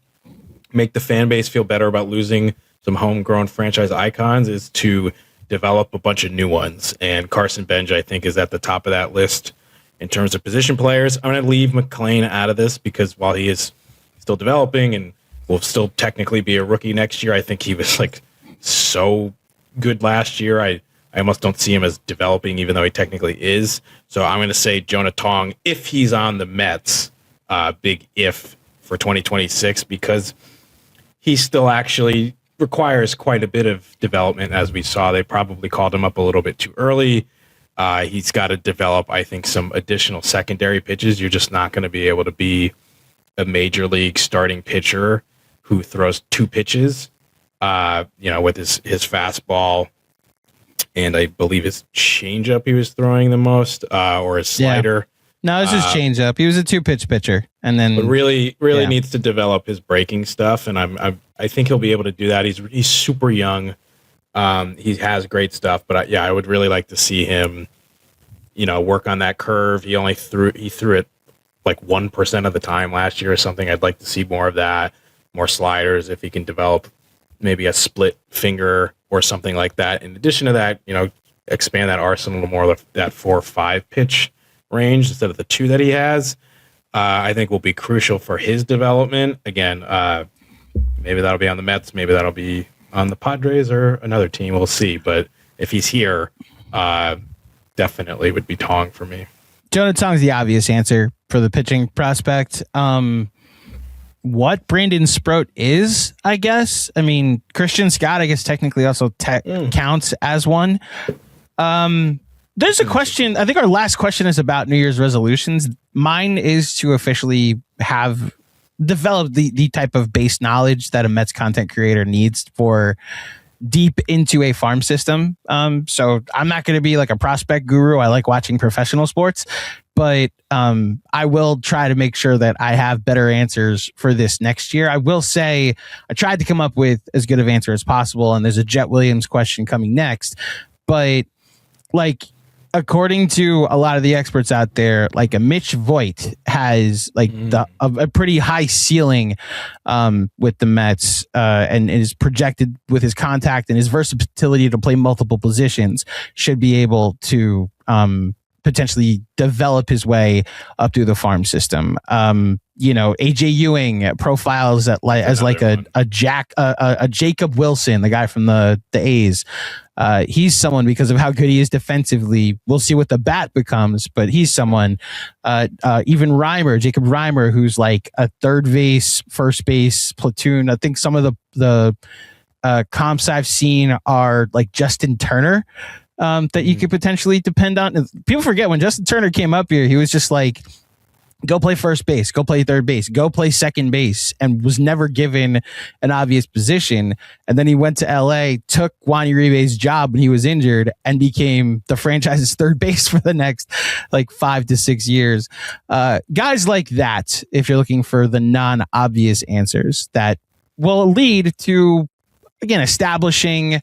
make the fan base feel better about losing some homegrown franchise icons is to develop a bunch of new ones. And Carson Benj, I think, is at the top of that list in terms of position players. I'm going to leave McClain out of this because while he is still developing and will still technically be a rookie next year, I think he was like so good last year. I almost don't see him as developing, even though he technically is. So I'm going to say Jonah Tong, if he's on the Mets, big if for 2026, because he still actually requires quite a bit of development. As we saw, they probably called him up a little bit too early. He's got to develop, I think, some additional secondary pitches. You're just not going to be able to be a major league starting pitcher who throws two pitches, with his fastball and I believe his changeup he was throwing the most, or his slider. No, it was his changeup. He was a 2-pitch pitcher, and then but really needs to develop his breaking stuff, and I think he'll be able to do that. He's super young. He has great stuff, but I would really like to see him, work on that curve. He threw it like 1% of the time last year or something. I'd like to see more of that, more sliders if he can develop maybe a split finger or something like that. In addition to that, expand that arsenal to more of that 4 or 5 pitch range instead of the 2 that he has. I think will be crucial for his development. Again, maybe that'll be on the Mets, maybe that'll be on the Padres or another team. We'll see. But if he's here, definitely would be Tong for me. Jonah Tong's the obvious answer for the pitching prospect. What Brandon Sproat is, I guess. I mean, Christian Scott, I guess, technically also counts as one. There's a question. I think our last question is about New Year's resolutions. Mine is to officially have developed the type of base knowledge that a Mets content creator needs for deep into a farm system. So I'm not going to be like a prospect guru. I like watching professional sports, but I will try to make sure that I have better answers for this next year. I will say I tried to come up with as good of answer as possible, and there's a Jett Williams question coming next, but like, according to a lot of the experts out there, like a Mitch Voigt has like a pretty high ceiling with the Mets and is projected with his contact and his versatility to play multiple positions should be able to potentially develop his way up through the farm system. AJ Ewing profiles as like a Jacob Wilson, the guy from the A's. He's someone, because of how good he is defensively, we'll see what the bat becomes, but he's someone, even Jacob Reimer, who's like a third base, first base platoon. I think some of the comps I've seen are like Justin Turner, that you could potentially depend on. People forget when Justin Turner came up here, he was just like, go play first base, go play third base, go play second base, and was never given an obvious position. And then he went to LA, took Juan Uribe's job when he was injured, and became the franchise's third base for the next like 5 to 6 years. Guys like that, if you're looking for the non-obvious answers that will lead to, again, establishing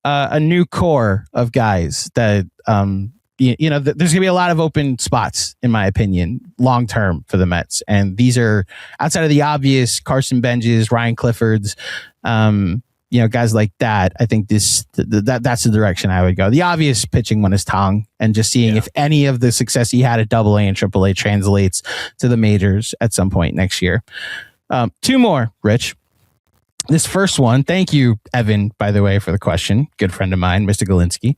a new core of guys that there's going to be a lot of open spots, in my opinion, long term for the Mets. And these are outside of the obvious Carson Benjes, Ryan Cliffords, guys like that. I think that's the direction I would go. The obvious pitching one is Tong, and just seeing if any of the success he had at AA and AAA translates to the majors at some point next year. Two more, Rich. This first one, thank you, Evan, by the way, for the question. Good friend of mine, Mr. Galinsky.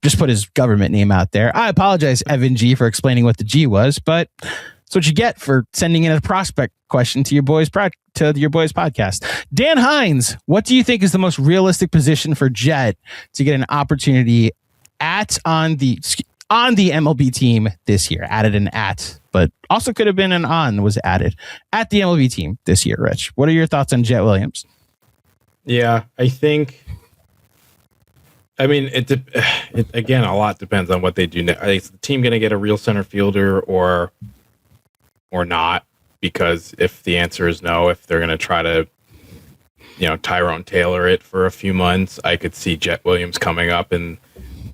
Just put his government name out there. I apologize, Evan G, for explaining what the G was, but that's what you get for sending in a prospect question to your boys' podcast. Dan Hines, what do you think is the most realistic position for Jett to get an opportunity on the MLB team this year? Added an at, but also could have been an on was added at the MLB team this year. Rich, what are your thoughts on Jett Williams? Yeah, I think. I mean, it again, a lot depends on what they do. Is the team going to get a real center fielder or not? Because if the answer is no, if they're going to try to, Tyrone Taylor it for a few months, I could see Jett Williams coming up and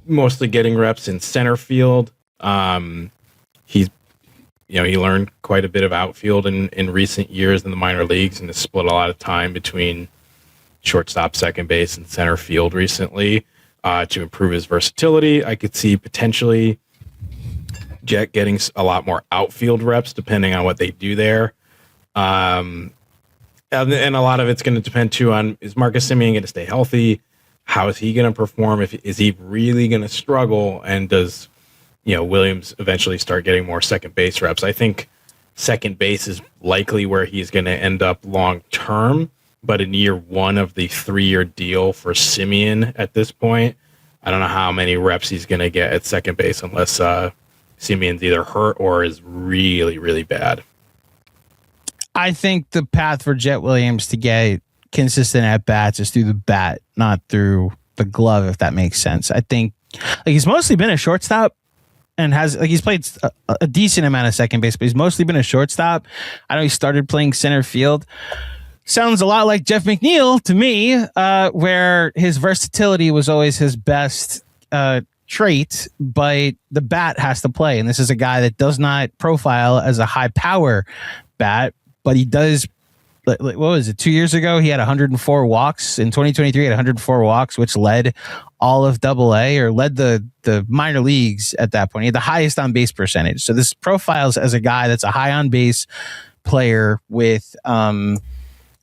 mostly getting reps in center field. He learned quite a bit of outfield in recent years in the minor leagues and has split a lot of time between shortstop, second base, and center field recently to improve his versatility. I could see potentially Jett getting a lot more outfield reps depending on what they do there. And a lot of it's going to depend too on, is Marcus Semien going to stay healthy? How is he going to perform? Is he really going to struggle? And does Williams eventually start getting more second base reps? I think second base is likely where he's going to end up long term. But in year one of the 3-year deal for Semien at this point, I don't know how many reps he's going to get at second base unless Semien's either hurt or is really, really bad. I think the path for Jett Williams to get consistent at bats is through the bat, not through the glove, if that makes sense. I think he's mostly been a shortstop and he's played a decent amount of second base, but he's mostly been a shortstop. I know he started playing center field. Sounds a lot like Jeff McNeil to me, where his versatility was always his best trait, but the bat has to play. And this is a guy that does not profile as a high power bat, but he does. What was it? 2 years ago, he had 104 walks. In 2023, he had 104 walks, which led all of AA or led the minor leagues at that point. He had the highest on base percentage. So this profiles as a guy that's a high on base player with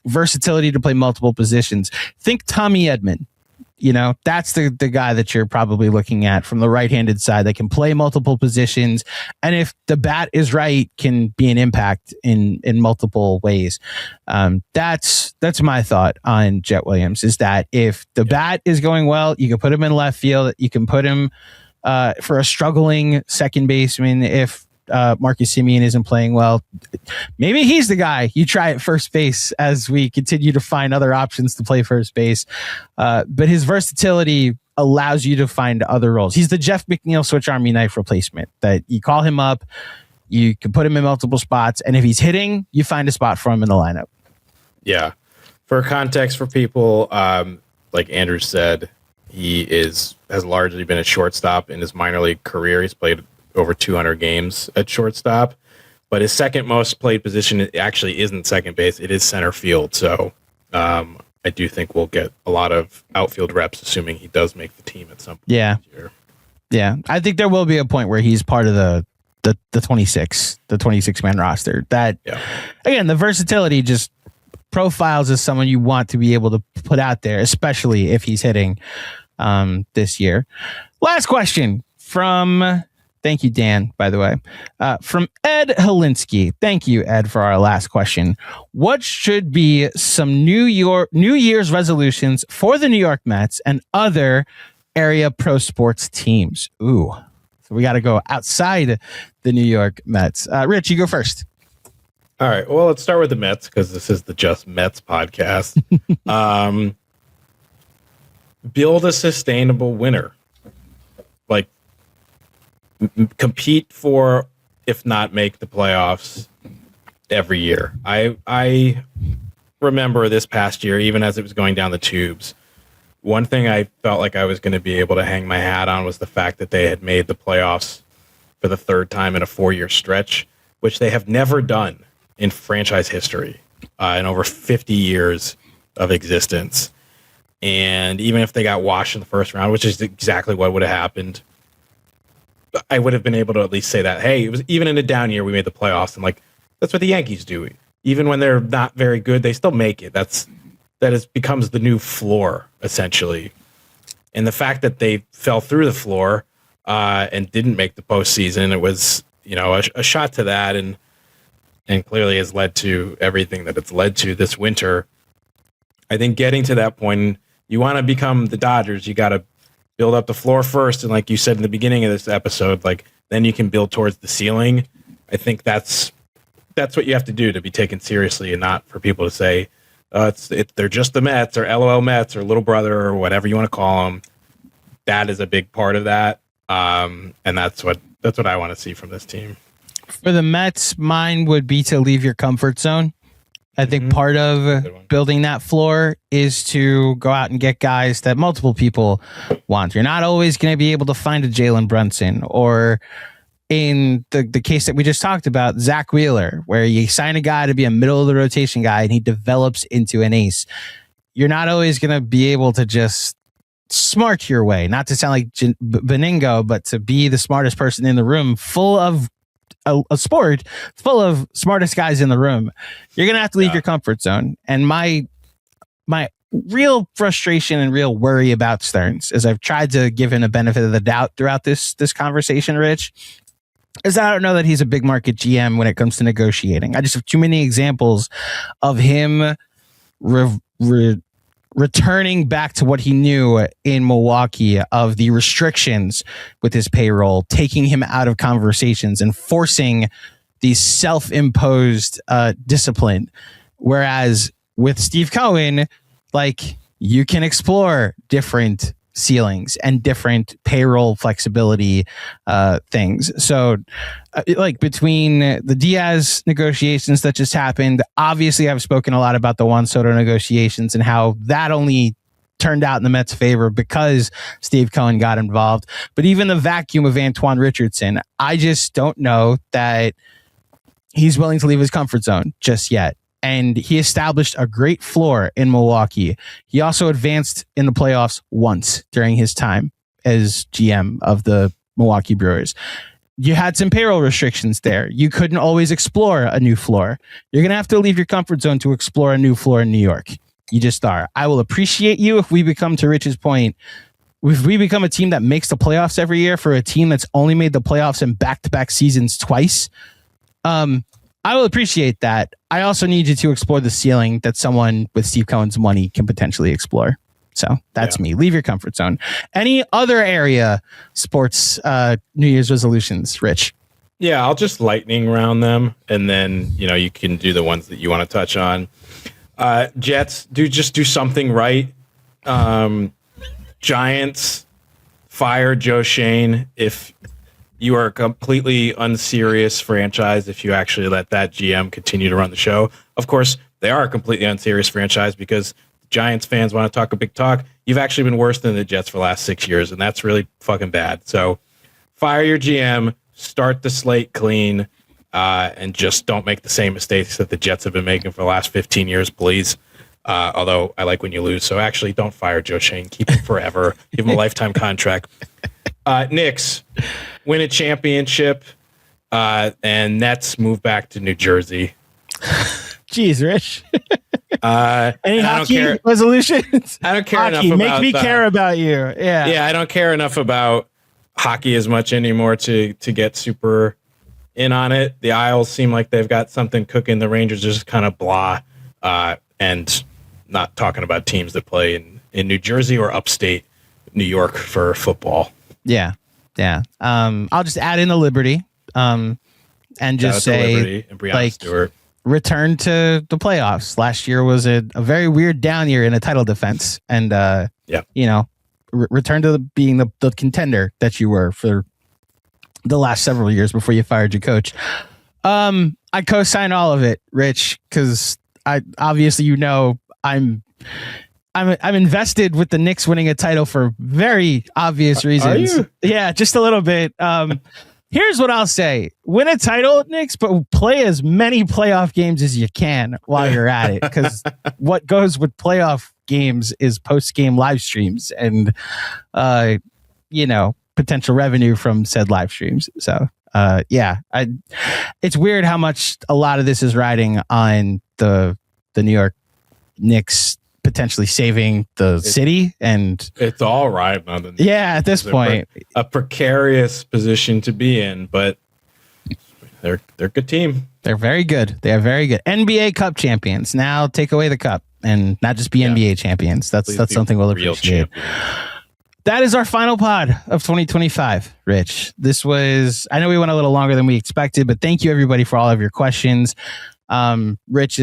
versatility to play multiple positions. Think Tommy Edman. That's the guy that you're probably looking at from the right-handed side that can play multiple positions. And if the bat is right, can be an impact in multiple ways. That's my thought on Jett Williams, is that if the bat is going well, you can put him in left field. You can put him for a struggling second baseman. If Marcus Semien isn't playing well, maybe he's the guy you try at first base as we continue to find other options to play first base. But his versatility allows you to find other roles. He's the Jeff McNeil switch army knife replacement that you call him up, you can put him in multiple spots, and if he's hitting, you find a spot for him in the lineup. Yeah. For context for people, like Andrew said, he has largely been a shortstop in his minor league career. He's played over 200 games at shortstop, but his second most played position actually isn't second base. It is center field. So I do think we'll get a lot of outfield reps, assuming he does make the team at some point. Yeah. This year. Yeah. I think there will be a point where he's part of the 26 man roster. That, again, the versatility just profiles as someone you want to be able to put out there, especially if he's hitting this year. Last question from... Thank you, Dan, by the way. From Ed Helinsky. Thank you, Ed, for our last question. What should be some New Year's resolutions for the New York Mets and other area pro sports teams? Ooh, so we got to go outside the New York Mets. Rich, you go first. All right. Well, let's start with the Mets because this is the Just Mets podcast. Build a sustainable winner. Like, compete for, if not make the playoffs every year. I remember this past year, even as it was going down the tubes, one thing I felt like I was going to be able to hang my hat on was the fact that they had made the playoffs for the third time in a 4-year stretch, which they have never done in franchise history in over 50 years of existence. And even if they got washed in the first round, which is exactly what would have happened, I would have been able to at least say that, hey, it was even in a down year, we made the playoffs. And like, that's what the Yankees do. Even when they're not very good, they still make it. Becomes the new floor, essentially. And the fact that they fell through the floor and didn't make the postseason, it was, a shot to that, and clearly has led to everything that it's led to this winter. I think getting to that point, you want to become the Dodgers, you got to build up the floor first. And like you said in the beginning of this episode, like then you can build towards the ceiling. I think that's what you have to do to be taken seriously, and not for people to say, they're just the Mets or LOL Mets or little brother or whatever you want to call them. That is a big part of that. And that's what I want to see from this team. For the Mets, mine would be to leave your comfort zone. I think part of building that floor is to go out and get guys that multiple people want. You're not always going to be able to find a Jalen Brunson, or in the case that we just talked about, Zach Wheeler, where you sign a guy to be a middle of the rotation guy and he develops into an ace. You're not always going to be able to just smart your way, not to sound like Beningo, but to be the smartest person in the room, full of a sport full of smartest guys in the room. You're going to have to leave your comfort zone. And my real frustration and real worry about Stearns, as I've tried to give him a benefit of the doubt throughout this conversation, Rich, is I don't know that he's a big market GM when it comes to negotiating. I just have too many examples of him returning back to what he knew in Milwaukee, of the restrictions with his payroll, taking him out of conversations and forcing the self-imposed discipline. Whereas with Steve Cohen, like, you can explore different ceilings and different payroll flexibility things. So like between the Díaz negotiations that just happened, obviously I've spoken a lot about the Juan Soto negotiations and how that only turned out in the Mets' favor because Steve Cohen got involved. But even the vacuum of Antoine Richardson, I just don't know that he's willing to leave his comfort zone just yet. And he established a great floor in Milwaukee. He also advanced in the playoffs once during his time as GM of the Milwaukee Brewers. You had some payroll restrictions there. You couldn't always explore a new floor. You're going to have to leave your comfort zone to explore a new floor in New York. You just are. I will appreciate you if we become, to Rich's point, if we become a team that makes the playoffs every year for a team that's only made the playoffs in back-to-back seasons twice. I will appreciate that. I also need you to explore the ceiling that someone with Steve Cohen's money can potentially explore. So that's me. Leave your comfort zone. Any other area sports New Year's resolutions, Rich? Yeah, I'll just lightning round them, and then you can do the ones that you want to touch on. Jets, do something right. Giants, fire Joe Shane. If you are a completely unserious franchise, if you actually let that GM continue to run the show. Of course, they are a completely unserious franchise because Giants fans want to talk a big talk. You've actually been worse than the Jets for the last 6 years, and that's really fucking bad. So fire your GM, start the slate clean, and just don't make the same mistakes that the Jets have been making for the last 15 years, please. Although I like when you lose. So actually, don't fire Joe Shane. Keep him forever. Give him a lifetime contract. Knicks win a championship, and Nets move back to New Jersey. Jeez, Rich. Any hockey resolutions? I don't care hockey, enough make about me care about you. Yeah, I don't care enough about hockey as much anymore to get super in on it. The Isles seem like they've got something cooking. The Rangers are just kind of blah, and not talking about teams that play in New Jersey or upstate New York for football. Yeah. I'll just add in the Liberty, and just say, and Breonna Stewart. Return to the playoffs. Last year was a very weird down year in a title defense, and return to being the contender that you were for the last several years before you fired your coach. I co-sign all of it, Rich, because I obviously I'm I'm invested with the Knicks winning a title for very obvious reasons. Are you? Yeah, just a little bit. Here's what I'll say. Win a title, Knicks, but play as many playoff games as you can while you're at it. Because what goes with playoff games is post-game live streams and, potential revenue from said live streams. So, it's weird how much a lot of this is riding on the New York Knicks potentially saving the city, and it's all right on the Knicks. Yeah, at this point, a precarious position to be in, but they're a good team. They're very good. They are very good. NBA Cup champions. Now take away the cup and not just be NBA champions. That's something we'll appreciate. That is our final pod of 2025, Rich. This was, I know we went a little longer than we expected, but thank you everybody for all of your questions. Rich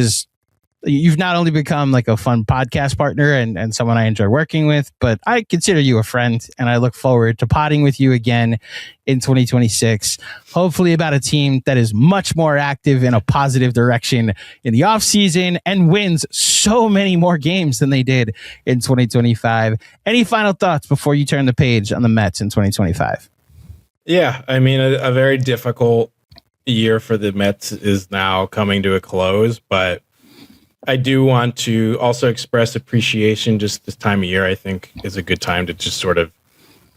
you've not only become like a fun podcast partner and someone I enjoy working with, but I consider you a friend, and I look forward to potting with you again in 2026, hopefully about a team that is much more active in a positive direction in the offseason and wins so many more games than they did in 2025. Any final thoughts before you turn the page on the Mets in 2025? Yeah, I mean, a very difficult year for the Mets is now coming to a close, but I do want to also express appreciation. Just this time of year, I think, is a good time to just sort of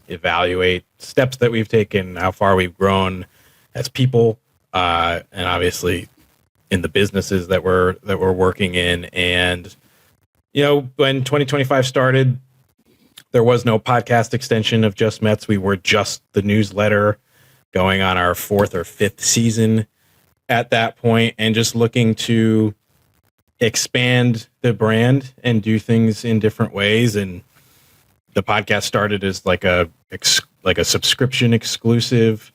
evaluate steps that we've taken, how far we've grown as people, and obviously in the businesses that we're working in. And when 2025 started, there was no podcast extension of Just Mets. We were just the newsletter, going on our 4th or 5th season at that point, and just looking to expand the brand and do things in different ways. And the podcast started as like a subscription exclusive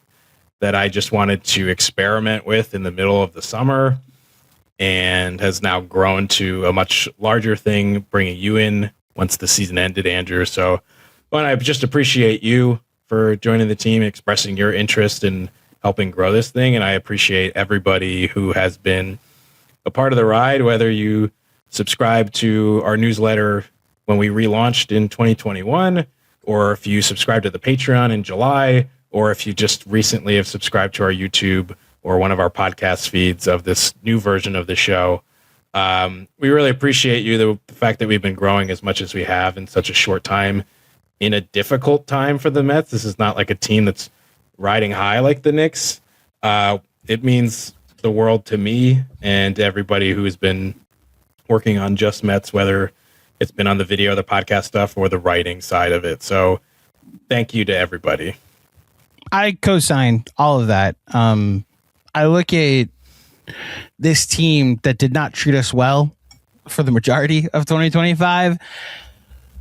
that I just wanted to experiment with in the middle of the summer, and has now grown to a much larger thing, bringing you in once the season ended, Andrew. So I just appreciate you for joining the team, expressing your interest in helping grow this thing. And I appreciate everybody who has been a part of the ride, whether you subscribe to our newsletter when we relaunched in 2021, or if you subscribe to the Patreon in July, or if you just recently have subscribed to our YouTube or one of our podcast feeds of this new version of the show. We really appreciate you, the fact that we've been growing as much as we have in such a short time, in a difficult time for the Mets. This is not like a team that's riding high like the Knicks. It means the world to me and to everybody who has been working on Just Mets, whether it's been on the video, the podcast stuff, or the writing side of it. So thank you to everybody. I co-sign all of that. I look at this team that did not treat us well for the majority of 2025.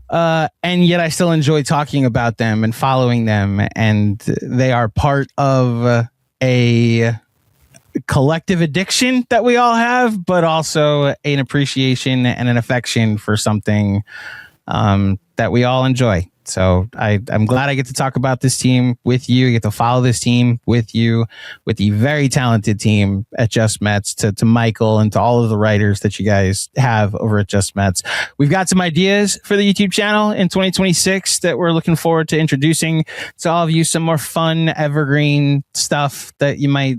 And yet I still enjoy talking about them and following them. And they are part of a collective addiction that we all have, but also an appreciation and an affection for something that we all enjoy. So I'm glad I get to talk about this team with you. I get to follow this team with you, with the very talented team at Just Mets, to Michael and to all of the writers that you guys have over at Just Mets. We've got some ideas for the YouTube channel in 2026 that we're looking forward to introducing to all of you. Some more fun, evergreen stuff that you might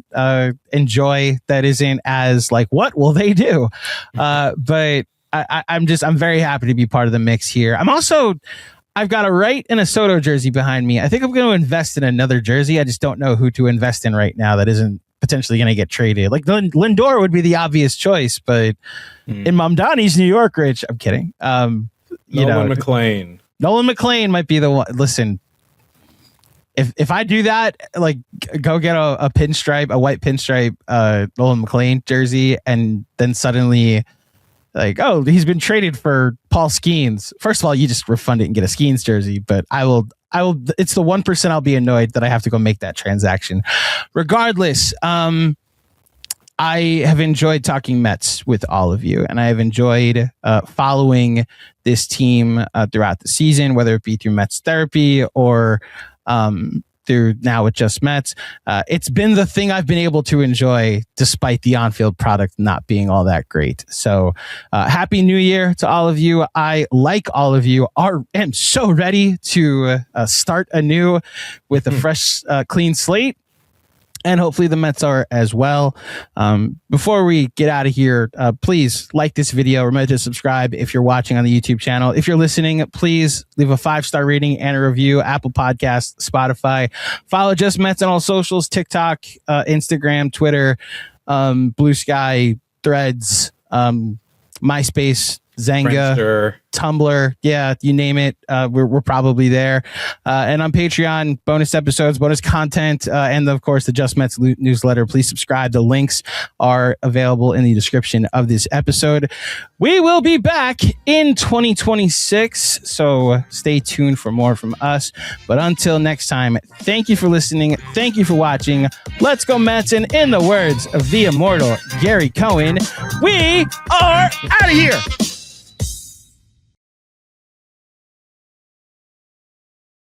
enjoy that isn't as like, what will they do? But I'm very happy to be part of the mix here. I've got a Wright and a Soto jersey behind me. I think I'm going to invest in another jersey. I just don't know who to invest in right now that isn't potentially going to get traded. Like Lindor would be the obvious choice, but in Mamdani's New York, Rich, I'm kidding. Nolan McLean. Nolan McLean might be the one. Listen, if I do that, like go get a white pinstripe Nolan McLean jersey, and then suddenly, like, oh, he's been traded for Paul Skeens. First of all, you just refund it and get a Skeens jersey, but I will. It's the 1% I'll be annoyed that I have to go make that transaction. Regardless, I have enjoyed talking Mets with all of you, and I have enjoyed following this team throughout the season, whether it be through Mets therapy or through now with Just Mets. It's been the thing I've been able to enjoy despite the on-field product not being all that great. So happy new year to all of you. I, like all of you, am so ready to start anew with a fresh, clean slate. And hopefully the Mets are as well. Before we get out of here, please like this video. Remember to subscribe if you're watching on the YouTube channel. If you're listening, please leave a 5-star rating and a review. Apple Podcasts, Spotify. Follow Just Mets on all socials: TikTok, Instagram, Twitter, Blue Sky, Threads, MySpace, Zanga, Friendster, Tumblr, yeah, you name it, we're probably there. And on Patreon, bonus episodes, bonus content, and of course the Just Mets newsletter. Please subscribe. The links are available in the description of this episode. We will be back in 2026, so stay tuned for more from us. But until next time, thank you for listening. Thank you for watching. Let's go Mets, and in the words of the immortal Gary Cohen, we are out of here.